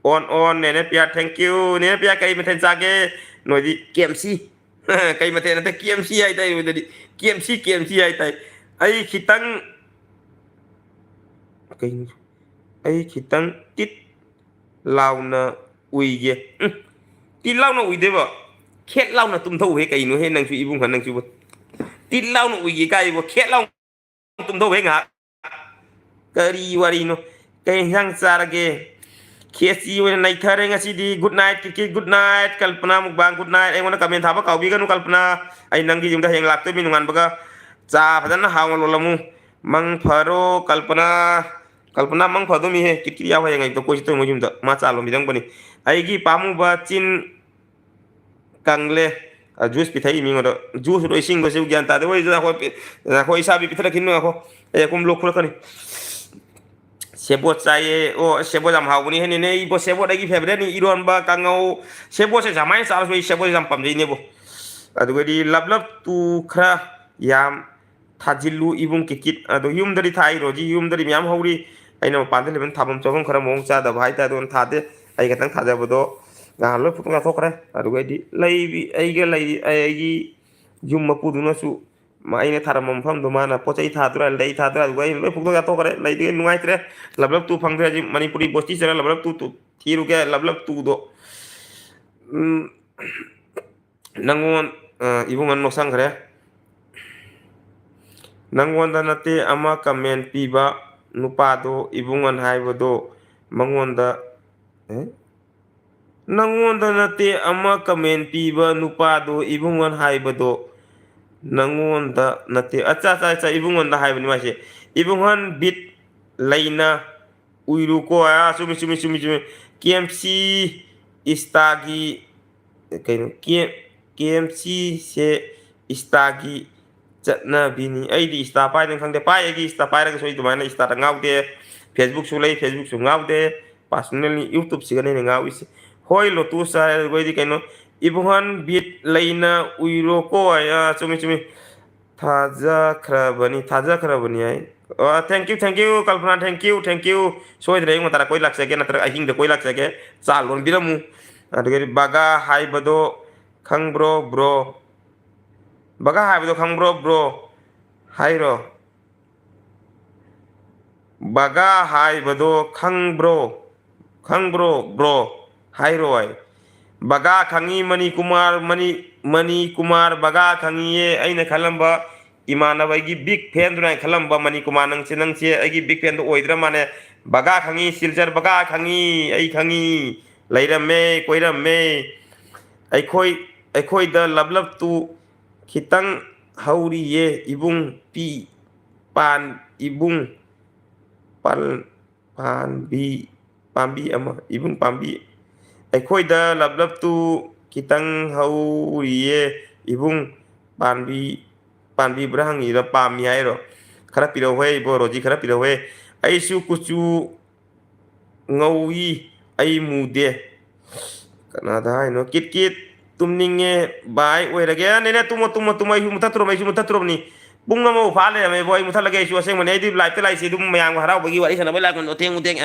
ꯑꯣꯟ ꯅꯦꯅꯦ ꯄꯤꯌꯥ ꯊꯦꯡꯀ꯭ꯌꯨ ꯅꯦꯅꯦ ꯄꯤꯌꯥ ꯀꯩ ꯃꯊꯦꯜ ꯆꯥꯒꯦ ꯅꯣꯏꯗꯤ ꯀꯦꯝꯁꯤ ꯀꯩ ꯃꯊꯦꯜ ꯅꯠꯇꯦ ꯀꯦꯝꯁꯤ ꯍꯥꯏꯇꯥꯏ ꯅꯣꯏꯗꯗꯤ ꯀꯦꯝꯁꯤ ꯍꯥꯏꯇꯥꯏ ꯑꯩ ꯈꯤꯇꯪ ꯀꯩꯅꯣ ꯑꯩ ꯈꯤꯇꯪ ꯇꯤꯠ ꯂꯥꯎꯅ ꯎꯏꯒꯦ ꯇꯤꯠ ꯂꯥꯎꯅ ꯎꯏꯗꯦꯕ ꯈꯦꯠ ꯂꯥꯎꯅ ꯇꯨꯝꯊꯧꯍꯦ ꯀꯩꯅꯣꯍꯦ ꯅꯪꯁꯨ ꯏꯕꯨꯡꯍ ꯅꯪꯁꯨ ꯇꯤꯠ ꯂꯥꯎꯅ ꯎꯏꯒꯦ ꯀꯥꯏꯕꯣ ꯈꯦꯠ ꯂꯥꯎꯅ ꯇꯨꯝꯊꯧꯍꯦ ꯉꯥꯏꯍꯥꯛ ꯀꯔꯤ ꯋꯥꯔꯤꯅꯣ ꯀꯩ ꯌꯦꯟꯁꯥꯡ ꯆꯥꯔꯒꯦ ꯈꯦꯆꯤ ꯑꯣꯏꯅ ꯅꯩꯊꯔꯦ ꯉꯁꯤꯗꯤ ꯒꯨꯗ ꯅꯥꯏꯠ ꯀꯤꯀꯤ ꯒꯨꯗ ꯅꯥꯏꯠ ꯀꯜꯄꯅꯥ ꯃꯨꯛꯕꯥꯡ ꯒꯨꯗ ꯅꯥꯏꯠ ꯑꯩꯉꯣꯟꯗ ꯀꯃꯦꯟ ꯊꯥꯕ ꯀꯥꯎꯕꯤꯒꯅꯨ ꯀꯜꯄꯅꯥ ꯑꯩ ꯅꯪꯒꯤ ꯌꯨꯝꯗ ꯍꯌꯦꯡ ꯂꯥꯛꯇꯣꯏꯃꯤ ꯅꯣꯡꯉꯥꯟꯕꯒ ꯆꯥ ꯐꯖꯅ ꯍꯥꯎꯅ ꯂꯣꯜꯂꯝꯃꯨ ꯃꯪ ꯐꯔꯣ ꯀꯜꯄꯅꯥ ꯃꯪ ꯐꯗꯣꯏꯃꯤꯍꯦ ꯀꯤꯠꯀꯤꯠ ꯌꯥꯎ ꯍꯌꯦꯡ ꯑꯌꯨꯛꯇ ꯀꯣꯏ ꯆꯠꯇꯣꯏ ꯃꯣꯏ ꯌꯨꯝꯗ ꯃꯥ ꯆꯥ ꯂꯣꯟꯕꯤꯔꯝꯒꯅꯤ ꯑꯩꯒꯤ ꯄꯥꯝꯃꯨꯕ ꯆꯤꯟ ꯀꯪꯂꯦ ꯖꯨꯁ ꯄꯤꯊꯛꯏ ꯃꯤꯉꯣꯟꯗ ꯖꯨꯁꯗꯣ ꯏꯁꯤꯡꯗꯁꯨ ꯒ꯭ꯌꯥꯟ ꯇꯥꯗꯦ ꯑꯩꯈꯣꯏ ꯏꯁꯥꯕꯤ ꯄꯤꯊꯔꯛꯈꯤꯅꯣ ꯉꯥꯏꯈꯣ ꯑꯩ ꯀꯨꯝ ꯂꯣꯛ ꯈꯨꯔꯛꯀꯅꯤ ꯁꯦꯕꯣꯠ ꯆꯥꯏꯌꯦ ꯑꯣ ꯁꯦꯕꯣꯠ ꯌꯥꯝ ꯍꯥꯎꯕꯅꯤ ꯍꯦꯅꯦꯅꯦ ꯏꯕꯣ ꯁꯦꯕꯣꯠ ꯑꯩꯒꯤ ꯐꯦꯕꯔꯦꯠꯅꯤ ꯏꯔꯣꯟꯕ ꯀꯥꯡꯉꯧ ꯁꯦꯕꯣꯠꯁꯦ ꯁꯨꯃꯥꯏꯅ ꯆꯥꯔꯁꯨ ꯑꯩ ꯁꯦꯕꯣꯠꯁꯦ ꯌꯥꯝ ꯄꯥꯝꯖꯩꯅꯦꯕꯣ ꯑꯗꯨꯒꯗꯤ ꯂꯞ ꯇꯨ ꯈꯔ ꯌꯥꯝ ꯊꯥꯖꯤꯜꯂꯨ ꯏꯕꯨꯡ ꯀꯤꯠꯀꯤꯠ ꯑꯗꯣ ꯌꯨꯝꯗꯗꯤ ꯊꯥꯏꯔꯣꯖꯤ ꯌꯨꯝꯗꯗꯤ ꯃꯌꯥꯝ ꯍꯧꯔꯤ ꯑꯩꯅ ꯃꯄꯥꯟꯗ ꯂꯩꯕꯅ ꯊꯥꯐꯝ ꯆꯥꯐꯝ ꯈꯔ ꯃꯑꯣꯡ ꯆꯥꯗꯕ ꯍꯥꯏꯇꯥꯔꯦ ꯑꯗꯨꯅ ꯊꯥꯗꯦ ꯑꯩ ꯈꯛꯇꯪ ꯊꯥꯖꯕꯗꯣ ꯉꯍꯥꯟ ꯂꯣꯏ ꯐꯨꯛꯇꯣꯛ ꯆꯥꯊꯣꯛꯈ꯭ꯔꯦ ꯑꯗꯨꯒꯩꯗꯤ ꯑꯩꯒꯤ ꯌꯨꯝ ꯃꯄꯨꯗꯨꯅꯁꯨ ꯑꯩꯅ ꯊꯥꯔꯝꯕ ꯃꯐꯝꯗꯣ ꯃꯥꯅ ꯄꯣꯠ ꯆꯩ ꯊꯥꯗꯣꯏꯔꯥ ꯂꯩ ꯊꯥꯗꯣꯏꯔꯥ ꯑꯗꯨꯒ ꯑꯩꯅ ꯂꯣꯏ ꯐꯨꯛꯇꯣꯛ ꯆꯥꯊꯣꯛꯈ꯭ꯔꯦ ꯂꯩꯇꯦ ꯅꯨꯡꯉꯥꯏꯇ꯭ꯔꯦ ꯂꯞ ꯇꯨ ꯐꯪꯗ꯭ꯔꯦ ꯍꯧꯖꯤꯛ ꯃꯅꯤꯄꯨꯔꯤ ꯒꯣꯁꯇꯤ ꯆꯠꯂ ꯂꯞ ꯇꯨ ꯊꯤꯔꯨꯒꯦ ꯂꯞ ꯇꯨꯗꯣ ꯅꯪꯉꯣꯟ ꯏꯕꯨꯡꯉꯣ ꯅꯣꯛꯁꯟꯈ꯭ꯔꯦ ꯅꯪꯉꯣꯟꯗ ꯅꯠꯇꯦ ꯑꯃ ꯀꯃꯦꯟ ꯄꯤꯕ ꯅꯨꯄꯥꯗꯣ ꯏꯕꯨꯡꯉꯣꯟ ꯍꯥꯏꯕꯗꯣ ꯃꯉꯣꯟꯗ ꯅꯪꯉꯣꯟꯗ ꯅꯠꯇꯦ ꯑꯃ ꯀꯃꯦꯟ ꯄꯤꯕ ꯅꯨꯄꯥꯗꯣ ꯏꯕꯨꯡꯉꯣꯟ ꯍꯥꯏꯕꯗꯣ ꯅꯪꯉꯣꯟꯗ ꯅꯠꯇꯦ ꯑꯠꯆꯥ ꯏꯕꯨꯡꯉꯣꯟꯗ ꯍꯥꯏꯕꯅꯤ ꯃꯥꯁꯦ ꯏꯕꯨꯡꯉꯣꯟ ꯕꯤꯠ ꯂꯩꯅ ꯎꯏꯔꯨꯀꯣ ꯆꯨꯝꯃꯤ ꯀꯦꯝꯁꯤ ꯏꯁꯇꯥꯒꯤ ꯀꯩꯅꯣ ꯑꯦꯝ ꯁꯤꯁꯦ ꯏꯁꯇꯥꯒꯤ ꯆꯠꯅꯕꯤꯅꯤ ꯑꯩꯗꯤ ꯏꯟꯁꯇꯥ ꯄꯥꯏꯗꯅ ꯈꯪꯗꯦ ꯄꯥꯏ ꯑꯩꯒꯤ ꯏꯟꯁꯇꯥ ꯄꯥꯏꯔꯒꯁꯨ ꯑꯩ ꯑꯗꯨꯃꯥꯏꯅ ꯏꯟꯁꯇꯥꯗ ꯉꯥꯎꯗꯦ ꯐꯦꯁꯕꯨꯛꯁꯨ ꯂꯩ ꯐꯦꯁꯕꯨꯛꯁꯨ ꯉꯥꯎꯗꯦ ꯄꯥꯔꯁꯣꯅꯦꯜꯂꯤ ꯌꯨꯇꯨꯞꯁꯤꯒꯅ ꯑꯩꯅ ꯉꯥꯎꯔꯤꯁꯦ ꯍꯣꯏ ꯂꯣꯇꯨꯁ ꯆꯥꯏ ꯑꯗꯨꯒꯩꯗꯤ ꯀꯩꯅꯣ ꯏꯕꯨꯡꯍꯟ ꯕꯤꯠ ꯂꯩꯅ ꯎꯏꯔꯣꯀꯣ ꯆꯨꯝꯃꯤ ꯊꯥꯖꯈ꯭ꯔꯕꯅꯤ ꯍꯥꯏ ꯊꯦꯡꯀ꯭ꯌꯨ ꯀꯜꯄꯅꯥ ꯊꯦꯡꯀ꯭ꯌꯨ ꯁꯣꯏꯗ꯭ꯔꯦ ꯑꯩꯉꯣꯟ ꯇꯥꯔꯛ ꯀꯣꯏ ꯂꯥꯛꯆꯒꯦ ꯅꯠꯇ꯭ꯔꯒ ꯑꯍꯤꯡꯗ ꯀꯣꯏ ꯂꯥꯛꯆꯒꯦ ꯆꯥ ꯂꯣꯟꯕꯤꯔꯝꯃꯨ ꯑꯗꯨꯗꯒꯤꯗꯤ ꯕꯒꯥ ꯍꯥꯏꯕꯗꯣ ꯈꯪꯕ꯭ꯔꯣ ꯕ꯭ꯔꯣ ꯕꯒꯥ ꯍꯥꯏꯕꯗꯣ ꯈꯪꯕ꯭ꯔꯣ ꯕ꯭ꯔో ꯍꯥꯏꯔꯣ ꯕꯒꯥ ꯍꯥꯏꯕꯗꯣ ꯈꯪꯕ꯭ꯔꯣ ꯕ꯭ꯔో ꯍꯥꯏꯔꯣꯏ ꯕꯒꯥ ꯈꯪꯉꯤ ꯃꯅꯤ ꯀꯨꯃꯥꯔ ꯕꯒꯥ ꯈꯪꯉꯤꯌꯦ ꯑꯩꯅ ꯈꯜꯂꯝꯕ ꯏꯃꯥꯟꯅꯕ ꯑꯩꯒꯤ ꯕꯤꯛ ꯐꯦꯟꯗꯨꯅ ꯑꯩꯅ ꯈꯜꯂꯝꯕ ꯃꯅꯤꯀꯨꯃꯥꯔ ꯅꯪꯁꯦ ꯑꯩꯒꯤ ꯕꯤꯛ ꯐꯦꯟꯗꯣ ꯑꯣꯏꯗ꯭ꯔ ꯃꯥꯅꯦ ꯕꯒꯥ ꯈꯪꯉꯤ ꯁꯤꯜꯆꯔ ꯕꯒꯥ ꯈꯪꯉꯤ ꯑꯩ ꯈꯪꯉꯤ ꯂꯩꯔꯝꯃꯦ ꯀꯣꯏꯔꯝꯃꯦ ꯑꯩꯈꯣꯏꯗ ꯂꯞ ꯇꯨ ꯈꯤꯇꯪ ꯍꯧꯔꯤꯌꯦ ꯏꯕꯨꯡ ꯏꯕꯨꯡ ꯄꯥꯝꯕꯤ ꯑꯃ ꯏꯕꯨꯡ ꯄꯥꯝꯕꯤ ꯑꯩꯈꯣꯏꯗ ꯂꯞ ꯇꯨ ꯈꯤꯇꯪ ꯍꯧꯔꯤꯌꯦ ꯏꯕꯨꯡ ꯄꯥꯟꯕꯤꯕ꯭ꯔꯥ ꯍꯪꯉꯤꯔ ꯄꯥꯝꯃꯤ ꯍꯥꯏꯔꯣ ꯈꯔ ꯄꯤꯔꯧꯍꯦ ꯏꯕꯣ ꯔꯣꯖꯤ ꯈꯔ ꯄꯤꯔꯧꯍꯦ ꯑꯩꯁꯨ ꯀꯨꯆꯨ ꯉꯧꯏ ꯑꯩ ꯃꯨꯗꯦ ꯀꯅꯥꯗ ꯍꯥꯏꯅꯣ ꯀꯤꯠ ꯇꯨꯝꯅꯤꯡꯉꯦ ꯕꯥꯏ ꯑꯣꯏꯔꯒꯦ ꯅꯦꯅꯦ ꯇꯨꯝꯃꯣ ꯑꯩꯁꯨ ꯃꯨꯊꯠꯇ꯭ꯔꯣꯕꯅꯤ Bung ngamo phale me boy muthala ge chu aseng mane di live te lai si dum mayang harau bagi wari sana bala kon oteng uteng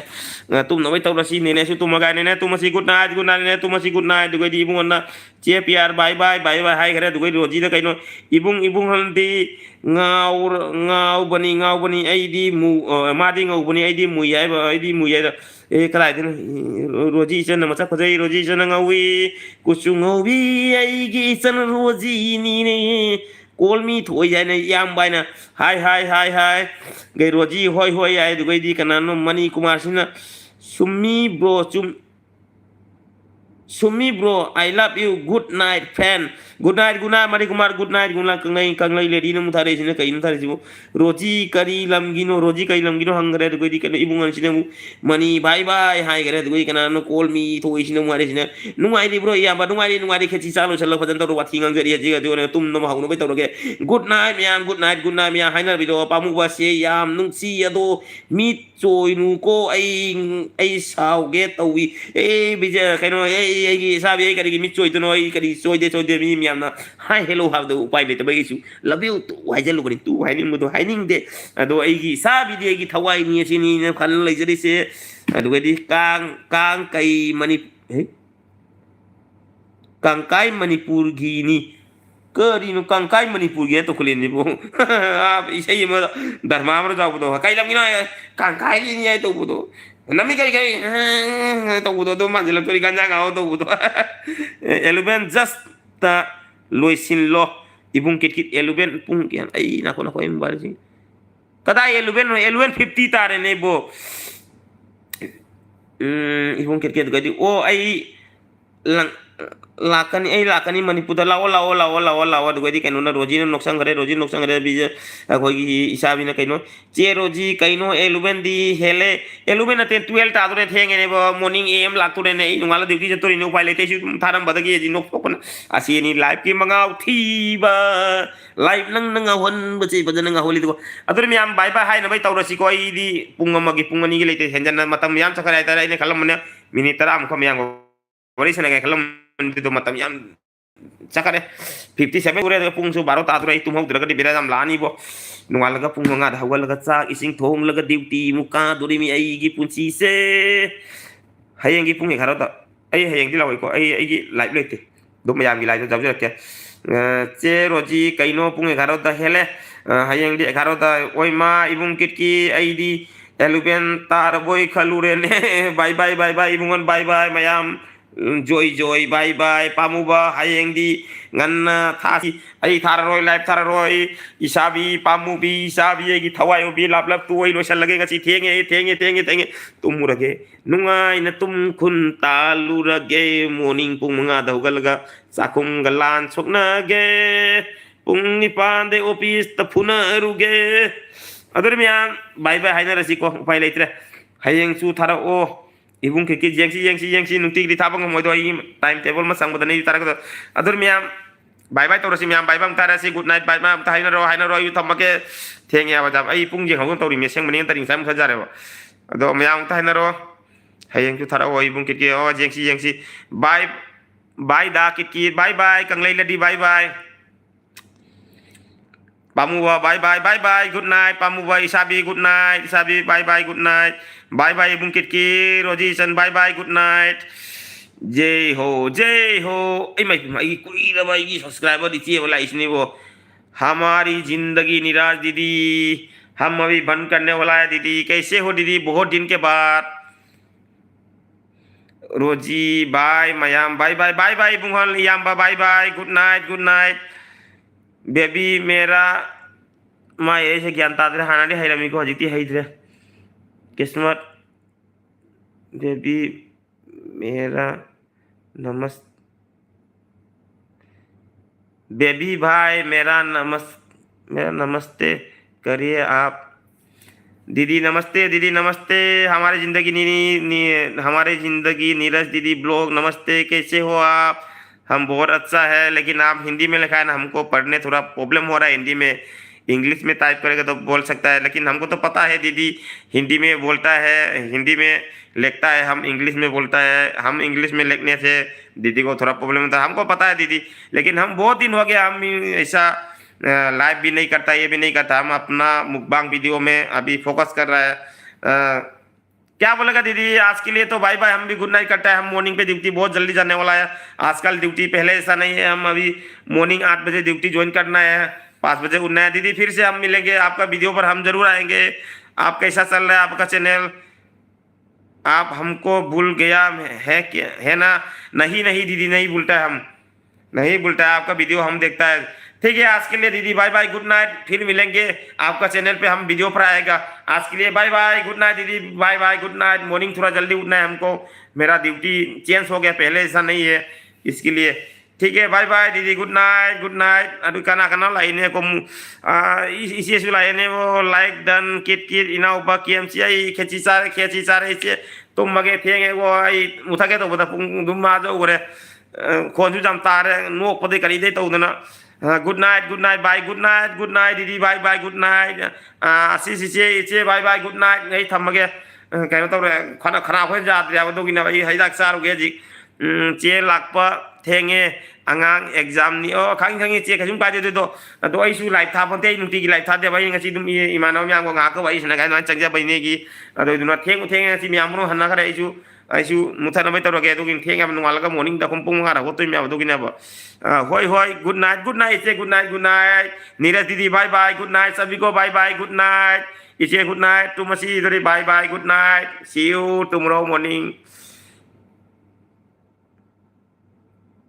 tum no tau si ne su tum ga ne tum si good night ne tum si good night du di ibung na che piar bye bye hai gare du roji da kaino ibung han di ngau bani ai di mu ma di ngau bani ai di mu yai ba ai di mu yai da e kalai din roji chen na macha khojai roji chen ngawi kuchu ngawi ai gi chen roji ni ne call me thôi vậy này yam bay nè hai gây roji hoi hoi ai du gây đi kana no mani kumar sina sumi bro I love you good night fan good night mari kumar good night kangai lady no muthare sina kai no thare sibo roji kari lamgino hangre du gây đi kana ibungan sina mu mani bye bye hai gare du gây kana no call me thôi sina mu are sina nungai di bro ya ba nungai khechi chalo chalo pajan to wathi ngang jari ji ga jo tum no hau no bai to ge good night miyam haina bi do pamu ba se yam nung si ado mi choi nu ko ai sao ge tawi e bi je kaino ai gi sabi ai kari mi choi to no ai kari choi de mi miyam na hi hello have the upai le tabai su love you tu wai je lu bari tu hai ning mu do hai ning de ado ai gi sabi de gi thawai ni si ni na khan lai jari se ado di kang kai mani kangkai manipur gini keri nu kangkai manipur gitu to kulin ibu isai mo dharma amro jauh budo kai lam gino kangkai ini ya to budo nami kai to budo to manjil tori ganja ngau to budo eluben just ta loisin lo ibung kit eluben pung kian ai nako em bar sih kata eluben 50 tare ne bo ibung kit gadi oh ai lang lakani manipuda lawa du gadi kaino na roji no noksang gare bija khoi isabi na kaino che roji kaino eluben di hele eluben ate 12 ta dore thenge ne bo morning am laktu ne ngala duty jatori no pai lete su tharam badagi ji nok pokon asi ni live ki mangau thi ba live nang hon bachi bajan nang holi do adur mi am bye hai na bai tawrasi ko ai di pungama gi pungani gi lete henjan matam yam chakara ita ine kalam ne minit tara am kham yang wari sana ga kalam itu matam yam cakare 57 ure pung su baro ta ture tum hok dra di bera jam lani bo nual laga pung nga da wal laga chak ising thong laga duty muka duri mi ai gi punchi se hayeng gi pung kharo ta ai hayeng di lawai ko ai gi live lete do mayam gi live jab jab che roji kaino pung kharo ta hele hayeng di kharo ta oi ma ibung kit ki ai di eluben tar boy khalure ne bye bye ibungon bye mayam joy bye pamuba hayeng di ngan thasi ai thararoi live thararoi isabi pamubi isabi gi thawai bi lap tuoi lo sal lage ngasi thenge tumurage nungai na tum khun talurage morning pung nga daugal ga sakum galan sokna ge pung nipan de office ta phuna ruge adur miam bye haina rasiko pai leitre hayeng su thara o ibung ke jengsi nungti di tabang mo do time table ma sang badani tara ko adur miam bye to rasi miam bye bang tara si good night bye ma ta haina ro yu thamake theng ya ba ai pung jeng hong to ri meseng mani taring sam kha jare ado miam ta haina ro hayeng tu thara o ibung ke o jengsi bye da kit bye kanglei ladi bye pamuwa bye good night pamuwa isabi good night isabi bye good night bye bungkit ki roji san bye good night jai ho ai mai kui da bai ki subscriber di चे वाला इसने वो हमारी जिंदगी निराश दीदी हम अभी बंद करने वाला है दीदी कैसे हो दीदी बहुत दिन के बाद रोजी बाय मयाम बाय बुंगल याम बाय गुड नाइट बेबी मेरा माँ ऐसे ज्ञान तादरे हानाडी हैरामी को हजिती हैदरे किस्मत बेबी मेरा बेबी भाई मेरा नमस्ते करिए आप दीदी नमस्ते हमारी जिंदगी नीरज दीदी ब्लॉग नमस्ते कैसे हो आप हम बहुत अच्छा है लेकिन आप हिंदी में लिखा है ना हमको पढ़ने थोड़ा प्रॉब्लम हो रहा है हिंदी में इंग्लिश में टाइप करेगा तो बोल सकता है लेकिन हमको तो पता है दीदी हिंदी में बोलता है हिंदी में लिखता है हम इंग्लिश में बोलता है हम इंग्लिश में लिखने से दीदी को थोड़ा प्रॉब्लम होता है हमको पता है दीदी लेकिन हम बहुत दिन हो गया हम ऐसा लाइव भी नहीं करता, ये भी नहीं करता, हम अपना मुकबांग वीडियो में अभी फोकस कर रहा है। क्या बोलेगा दीदी? आज के लिए तो बाय बाय, हम भी गुड नाइट करते हैं। हम मॉर्निंग पे ड्यूटी बहुत जल्दी जाने वाला है आजकल। ड्यूटी पहले ऐसा नहीं है, हम अभी मॉर्निंग 8 बजे ड्यूटी ज्वाइन करना है, 5 बजे उठना है। दीदी फिर से हम मिलेंगे, आपका वीडियो पर हम जरूर आएंगे। आप कैसा चल रहा है आपका चैनल? आप हमको भूल गया है क्या, है ना? नहीं नहीं दीदी, नहीं भूलता है, हम नहीं भूलता है, आपका वीडियो हम देखता है। ठीक है, आज के लिए दीदी बाय बाय, गुड नाइट, फिर मिलेंगे आपका चैनल पे, हम वीडियो पर आएगा। आज के लिए बाय बाय, गुड नाइट दीदी, bye bye, good night. Morning थोड़ा जल्दी उठना है हमको, मेरा ड्यूटी चेंज हो गया, पहले ऐसा नहीं है, इसके लिए। ठीक है, बाय बाय दीदी, गुड नाइट, गुड नाइट। अभी काना काना लाइने को इसी से लाइने वो लाइक डन किट किट इना उबा केएमसी आई खेची सारे इसे तुम मगे थे वो आई मुथा के तो बता पुंग दुम मा जो करे खोजू जम तारे नो पदे करी दे तो उधना। Good night bye, good night, good night दीदी, bye bye, good night. Ashish इचे बाय बाय, गुड नाइट। नहीं थमगे कहीं तो खाना खराब हो जाते हैं तो कि ना भाई हिदाक सार हो गया जी। चे लाप थेंगे आगाम एग्जाम नी खाई खाई चे कहीं पाते तो अभी लाइव था पंते नुटी की लाइव था भाई इमानव मैं को भाई सना चंजा बने की थेंग थेंगे मैम हन्ना खर ऐसु मुथानबे तौरगे थेंगे नोंगा मॉर्निंग हम पुंग मंगा होते मैब होय होय गुड नाइट इचे, good night, good night. Neeraj दीदी बाय बाय, गुड नाइट, सभी को बाय बाय, गुड नाइट। इचे गुड नाइट, टू मसी bye bye, good night, see you tomorrow morning.